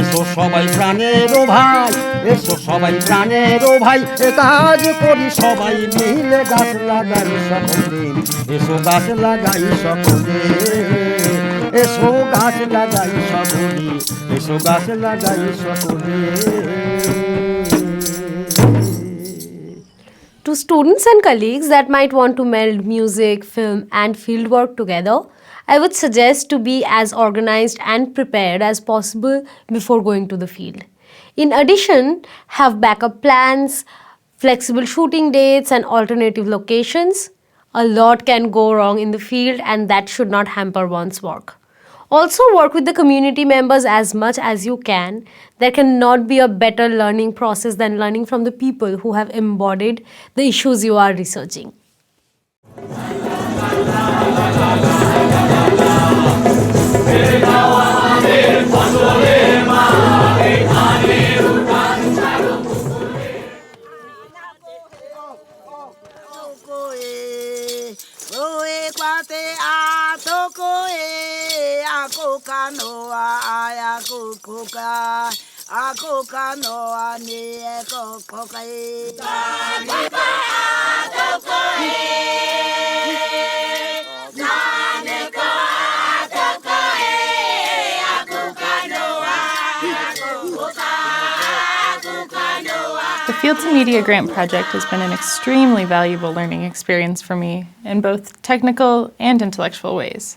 এসো সবাই প্রাণেরও ভাই এসো সবাই প্রাণেরও ভাই এ কাজ করি সবাই মিলে গাছ লাগাই সকলে এসো গাছ লাগাই সকলে এসো গাছ লাগাই সকলে এসো গাছ লাগাই সকলে To students and colleagues that might want to meld music, film and fieldwork together, I would suggest to be as organized and prepared as possible before going to the field. In addition, have backup plans, flexible shooting dates and alternative locations. A lot can go wrong in the field and that should not hamper one's work. Also work with the community members as much as you can. There cannot be a better learning process than learning from the people who have embodied the issues you are researching. The Field to Media Grant Project has been an extremely valuable learning experience for me in both technical and intellectual ways.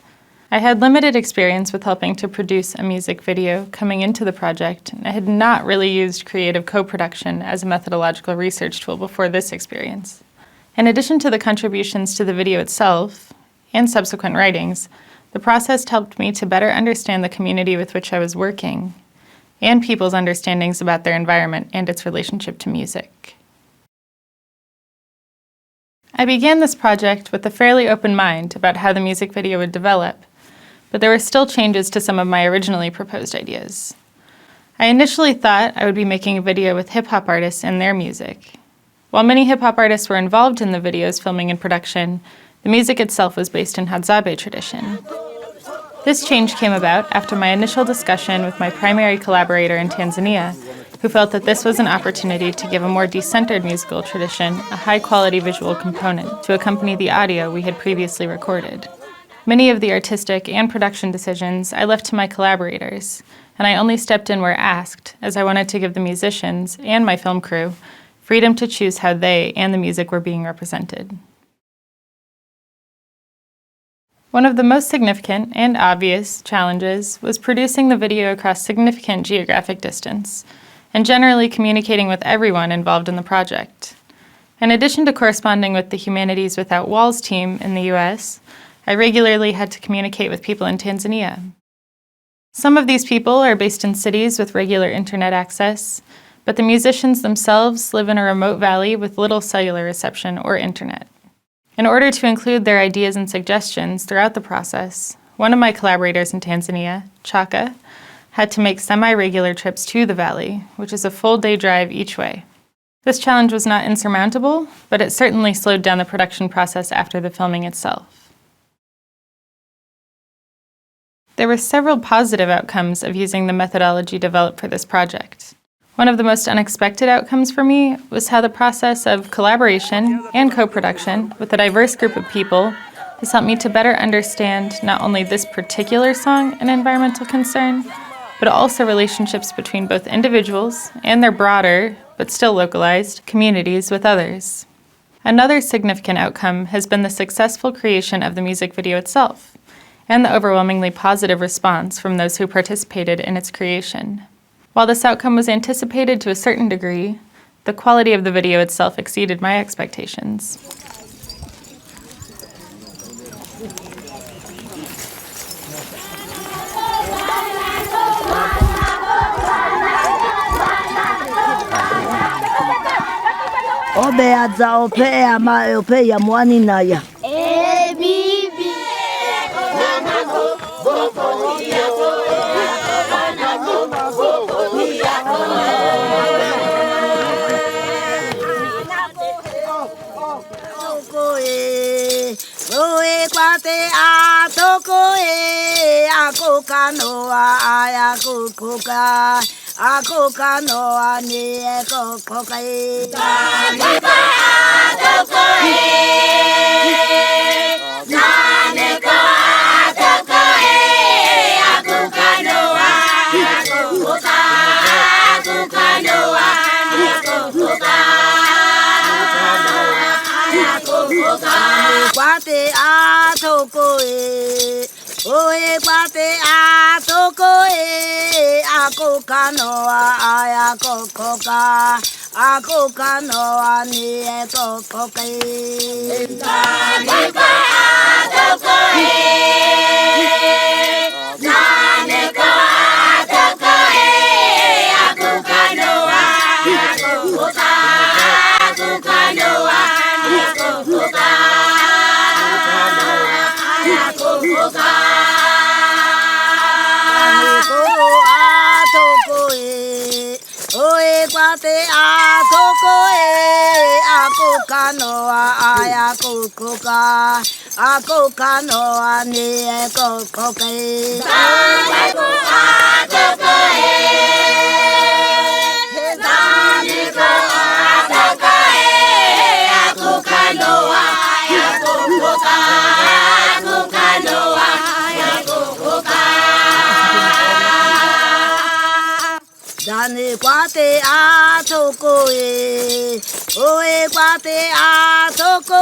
I had limited experience with helping to produce a music video coming into the project, and I had not really used creative co-production as a methodological research tool before this experience. In addition to the contributions to the video itself and subsequent writings, the process helped me to better understand the community with which I was working and people's understandings about their environment and its relationship to music. I began this project with a fairly open mind about how the music video would develop, but there were still changes to some of my originally proposed ideas. I initially thought I would be making a video with hip-hop artists and their music. While many hip-hop artists were involved in the video's filming and production, the music itself was based in Hadzabe tradition. This change came about after my initial discussion with my primary collaborator in Tanzania, who felt that this was an opportunity to give a more decentered musical tradition a high-quality visual component to accompany the audio we had previously recorded. Many of the artistic and production decisions I left to my collaborators, and I only stepped in where asked, as I wanted to give the musicians and my film crew freedom to choose how they and the music were being represented. One of the most significant and obvious challenges was producing the video across significant geographic distance, and generally communicating with everyone involved in the project. In addition to corresponding with the Humanities Without Walls team in the US, I regularly had to communicate with people in Tanzania. Some of these people are based in cities with regular internet access, but the musicians themselves live in a remote valley with little cellular reception or internet. In order to include their ideas and suggestions throughout the process, one of my collaborators in Tanzania, Chaka, had to make semi-regular trips to the valley, which is a full-day drive each way. This challenge was not insurmountable, but it certainly slowed down the production process after the filming itself. There were several positive outcomes of using the methodology developed for this project. One of the most unexpected outcomes for me was how the process of collaboration and co-production with a diverse group of people has helped me to better understand not only this particular song and environmental concern, but also relationships between both individuals and their broader, but still localized, communities with others. Another significant outcome has been the successful creation of the music video itself, and the overwhelmingly positive response from those who participated in its creation. While this outcome was anticipated to a certain degree, the quality of the video itself exceeded my expectations. Obe adza ope ama ope ya mwani na ya. bibi. Oe kwate atoko akoka noa aya kukuka akoka noa ni ekokoka Naneka atoko naneka atoko akuka noa akuka noa kwate atoko oe kwate atoko akoka noa aya kokoka akoka noa ni ekokoka naneka atoko naneka atoko akuka noa akuka noa oe kwate atoko akoka noa aya kokoka akoka noa ni ekokoka naneka atoko naneka atoko akuka noa akuka noa Dani kwate atoko oe kwate atoko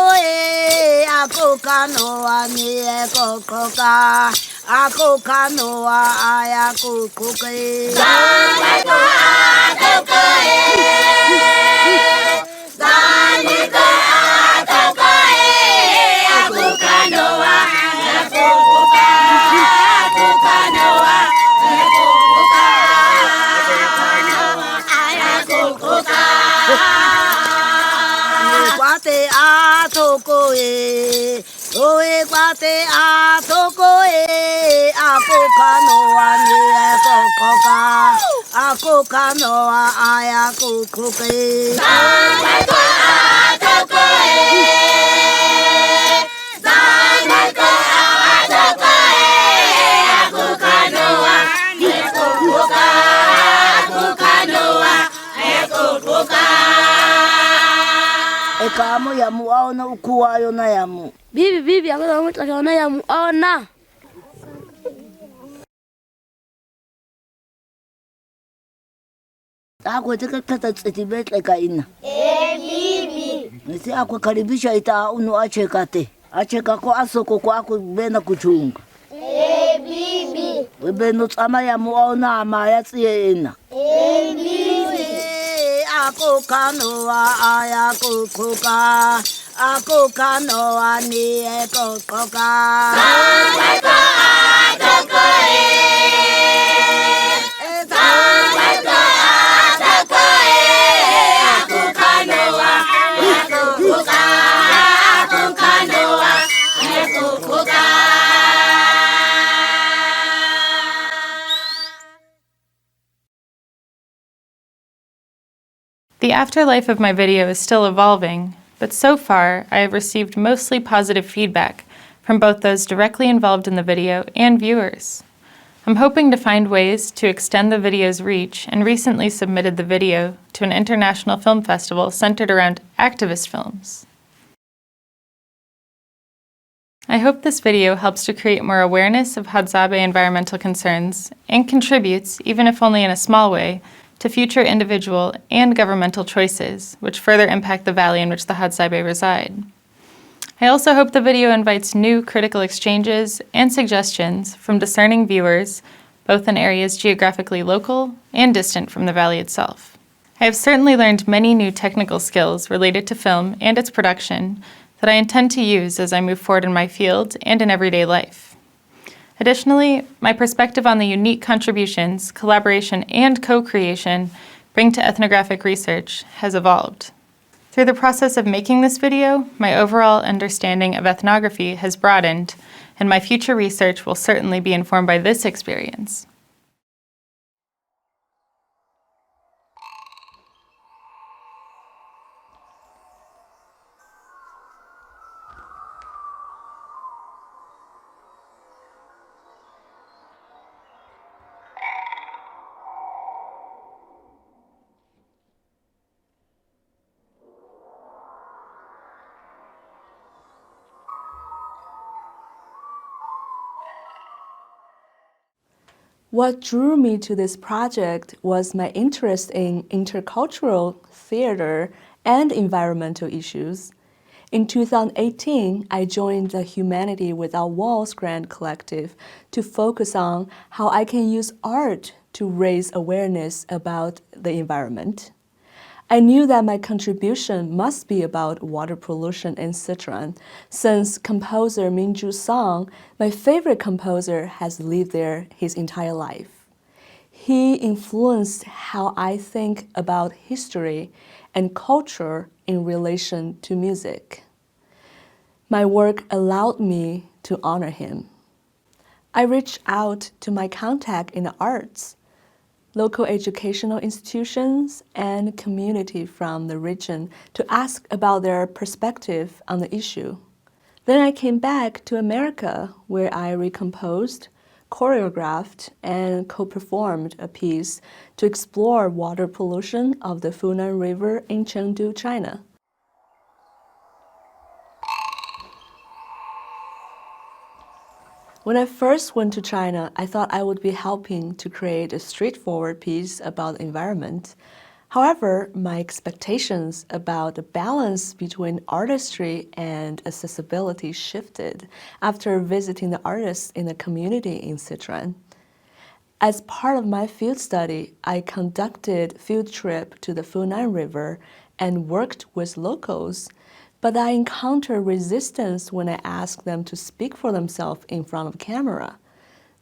akoka noa ni ekokoka akoka noa aya kokoka naneka atoko naneka atoko akuka noa akuka noa kwate atoko oe kwate atoko akoka noa ni ekokoka akoka noa aya kokoka naneka atoko naneka atoko akuka noa akuka noa Ekamu yamu aona ukuwayo na yamu. Bibi, akona mutakaona yamu aona. Ako tika tata tsitibet ka ina. bibi. Nisi ako karibisha ita unu achekate. Acheka ko asoko ko ako bena kuchunga. bibi. Webeno tsama yamu aona ama ya tsiye ina. bibi. Ako kanoa aya kukuka ako kanoa ni ekokoka naneka atoko naneka atoko akuka noa akuka noa akuka. The afterlife of my video is still evolving, but so far I have received mostly positive feedback from both those directly involved in the video and viewers. I'm hoping to find ways to extend the video's reach and recently submitted the video to an international film festival centered around activist films. I hope this video helps to create more awareness of Hadzabe environmental concerns and contributes, even if only in a small way, to future individual and governmental choices, which further impact the valley in which the Hadzabe reside. I also hope the video invites new critical exchanges and suggestions from discerning viewers, both in areas geographically local and distant from the valley itself. I have certainly learned many new technical skills related to film and its production that I intend to use as I move forward in my field and in everyday life. Additionally, my perspective on the unique contributions, collaboration, and co-creation bring to ethnographic research has evolved. Through the process of making this video, my overall understanding of ethnography has broadened, and my future research will certainly be informed by this experience. What drew me to this project was my interest in intercultural theater and environmental issues. In 2018, I joined the Humanities Without Walls grant collective to focus on how I can use art to raise awareness about the environment. I knew that my contribution must be about water pollution in Sichuan, since composer Minju Song, my favorite composer, has lived there his entire life. He influenced how I think about history and culture in relation to music. My work allowed me to honor him. I reached out to my contact in the arts, local educational institutions, and community from the region to ask about their perspective on the issue. Then I came back to America, where I recomposed, choreographed, and co-performed a piece to explore water pollution of the Funan River in Chengdu, China. When I first went to China, I thought I would be helping to create a straightforward piece about the environment. However, my expectations about the balance between artistry and accessibility shifted after visiting the artists in the community in Sichuan. As part of my field study, I conducted a field trip to the Funan River and worked with locals, but I encountered resistance when I asked them to speak for themselves in front of camera.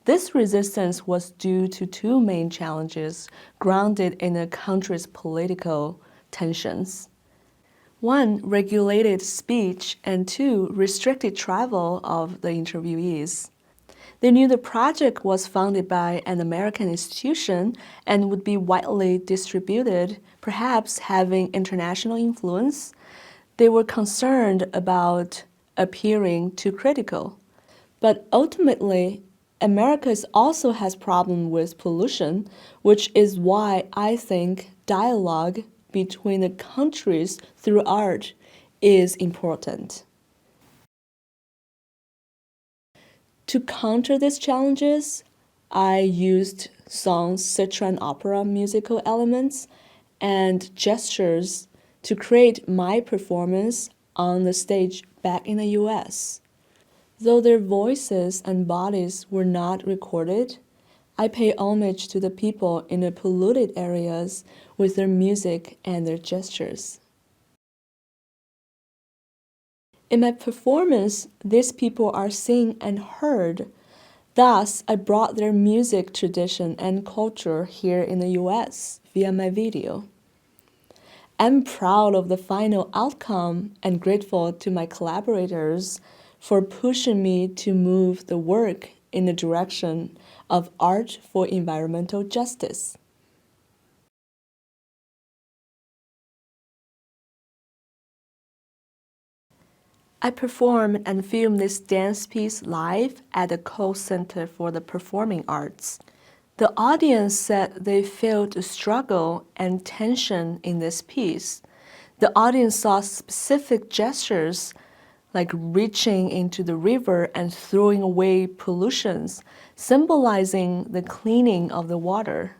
This resistance was due to two main challenges grounded in the country's political tensions. One, regulated speech, and two, restricted travel of the interviewees. They knew the project was funded by an American institution and would be widely distributed, perhaps having international influence. They were concerned about appearing too critical. But ultimately, America also has problems with pollution, which is why I think dialogue between the countries through art is important. To counter these challenges, I used Song's Sichuan opera musical elements and gestures to create my performance on the stage back in the US. Though their voices and bodies were not recorded, I pay homage to the people in the polluted areas with their music and their gestures. In my performance, these people are seen and heard. Thus, I brought their music tradition and culture here in the US via my video. I'm proud of the final outcome and grateful to my collaborators for pushing me to move the work in the direction of art for environmental justice. I performed and filmed this dance piece live at the Cole Center for the Performing Arts. The audience said they felt a struggle and tension in this piece. The audience saw specific gestures like reaching into the river and throwing away pollutions, symbolizing the cleaning of the water.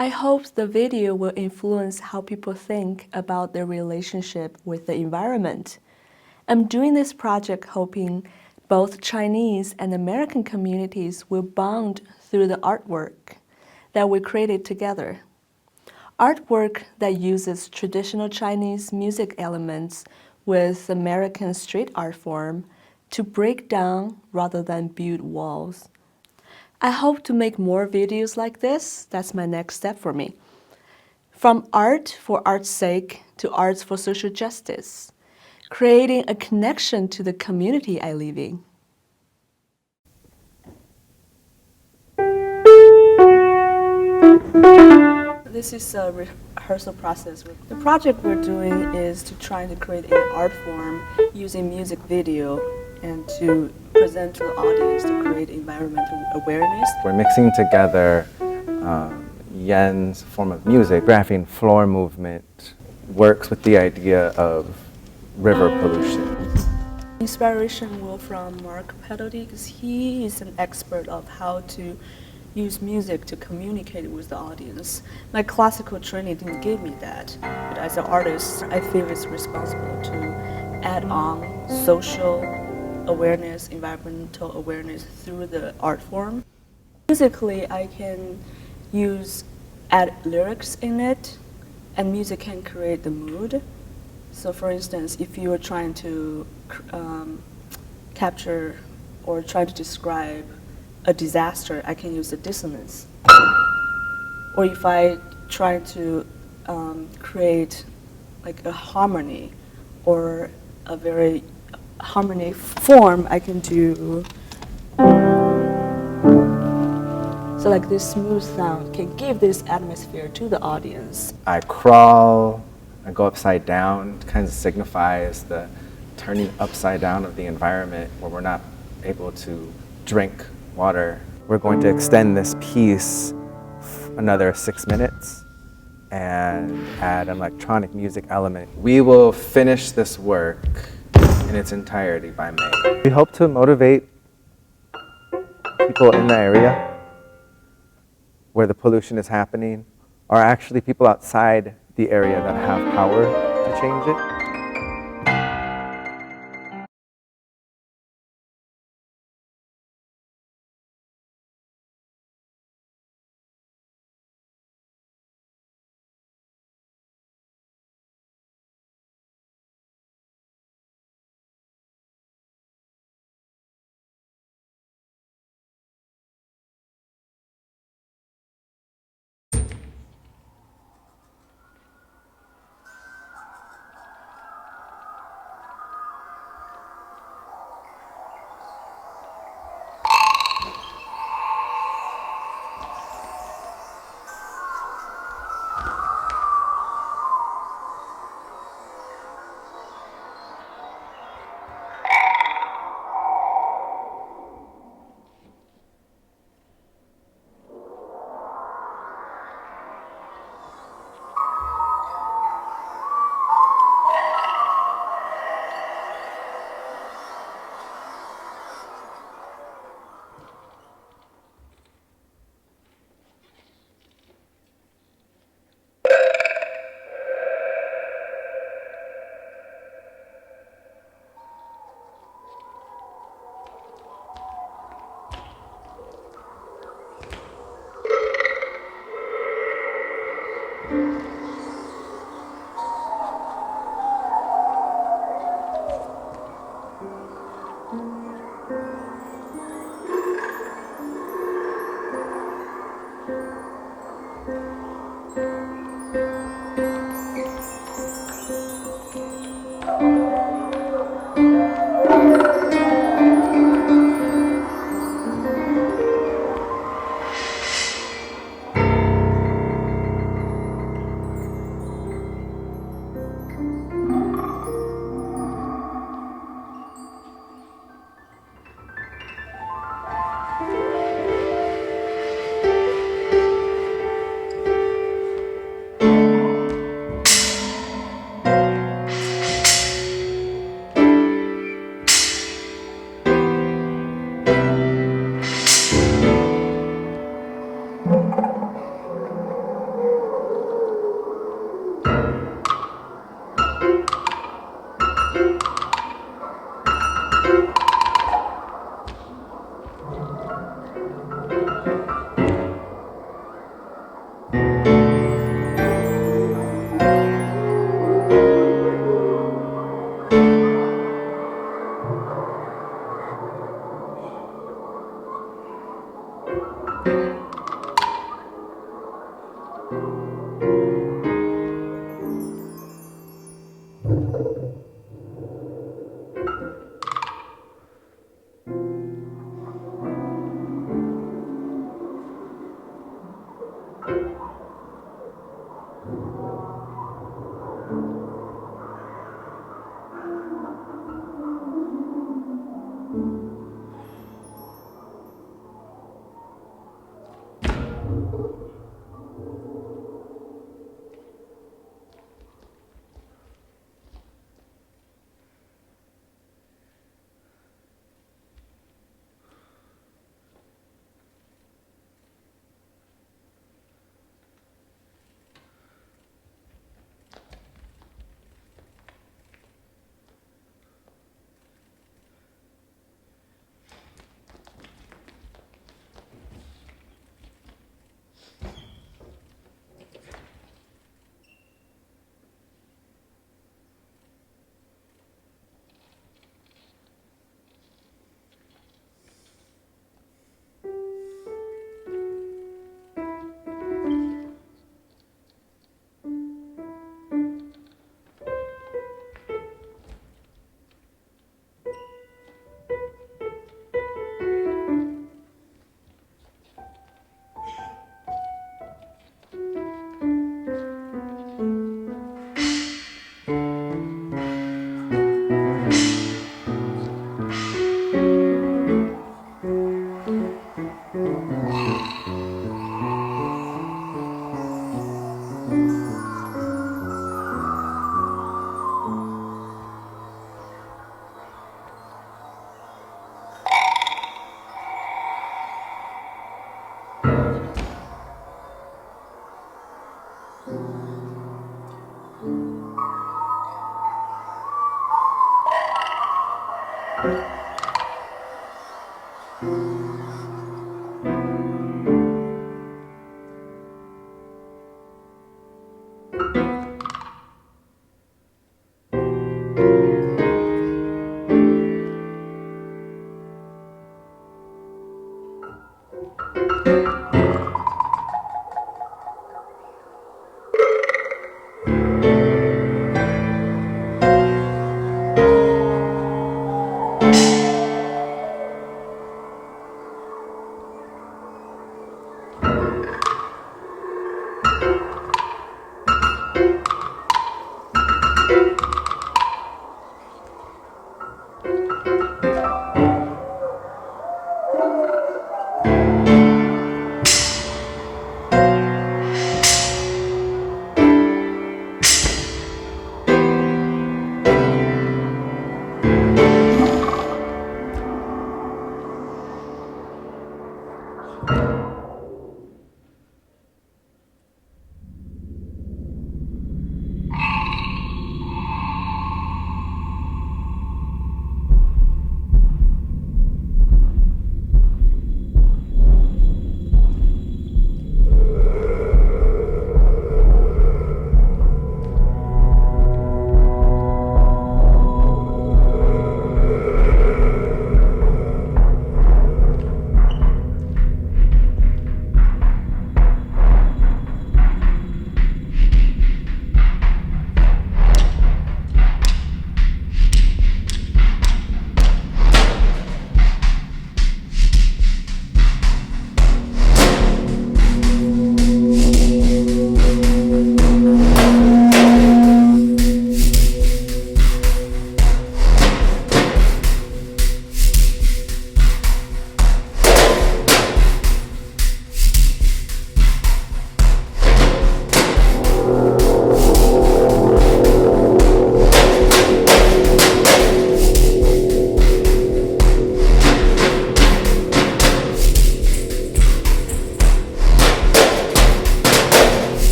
I hope the video will influence how people think about their relationship with the environment. I'm doing this project hoping both Chinese and American communities will bond through the artwork that we created together. Artwork that uses traditional Chinese music elements with American street art form to break down rather than build walls. I hope to make more videos like this. That's my next step for me. From art for art's sake to arts for social justice, creating a connection to the community I live in. This is a rehearsal process. The project we're doing is to try to create an art form using music video and to present to the audience to create environmental awareness. We're mixing together Yen's form of music, graphing floor movement, works with the idea of river pollution. Inspiration will from Mark Pedaldi because he is an expert of how to use music to communicate with the audience. My classical training didn't give me that, but as an artist, I feel it's responsible to add on social awareness, environmental awareness through the art form. Musically, I can add lyrics in it, and music can create the mood. So for instance, if you are trying to capture or try to describe a disaster, I can use the dissonance. Or if I try to create like a harmony or a very harmony form, I can do. So like this smooth sound can give this atmosphere to the audience. I crawl, I go upside down, it kind of signifies the turning upside down of the environment where we're not able to drink water. We're going to extend this piece another 6 minutes and add an electronic music element. We will finish this work in its entirety by May. We hope to motivate people in the area where the pollution is happening, or actually people outside the area that have power to change it.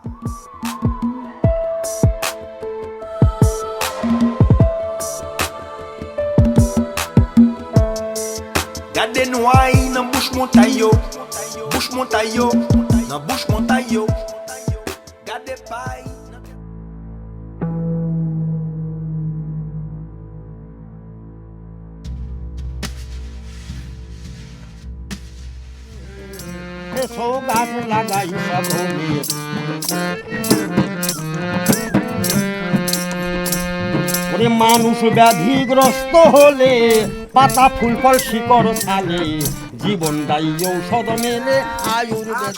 Gade noy nan bush montay yo, nan bush montay yo. Gade pay. এসো গাছ লাগাই সকলে ওরে মানুষ ব্যাধিগ্রস্ত হলে পাতা ফুল ফল শিকড় ছালে জীবন দায়ী ঔষধ মেলে আয়ুর্বেদ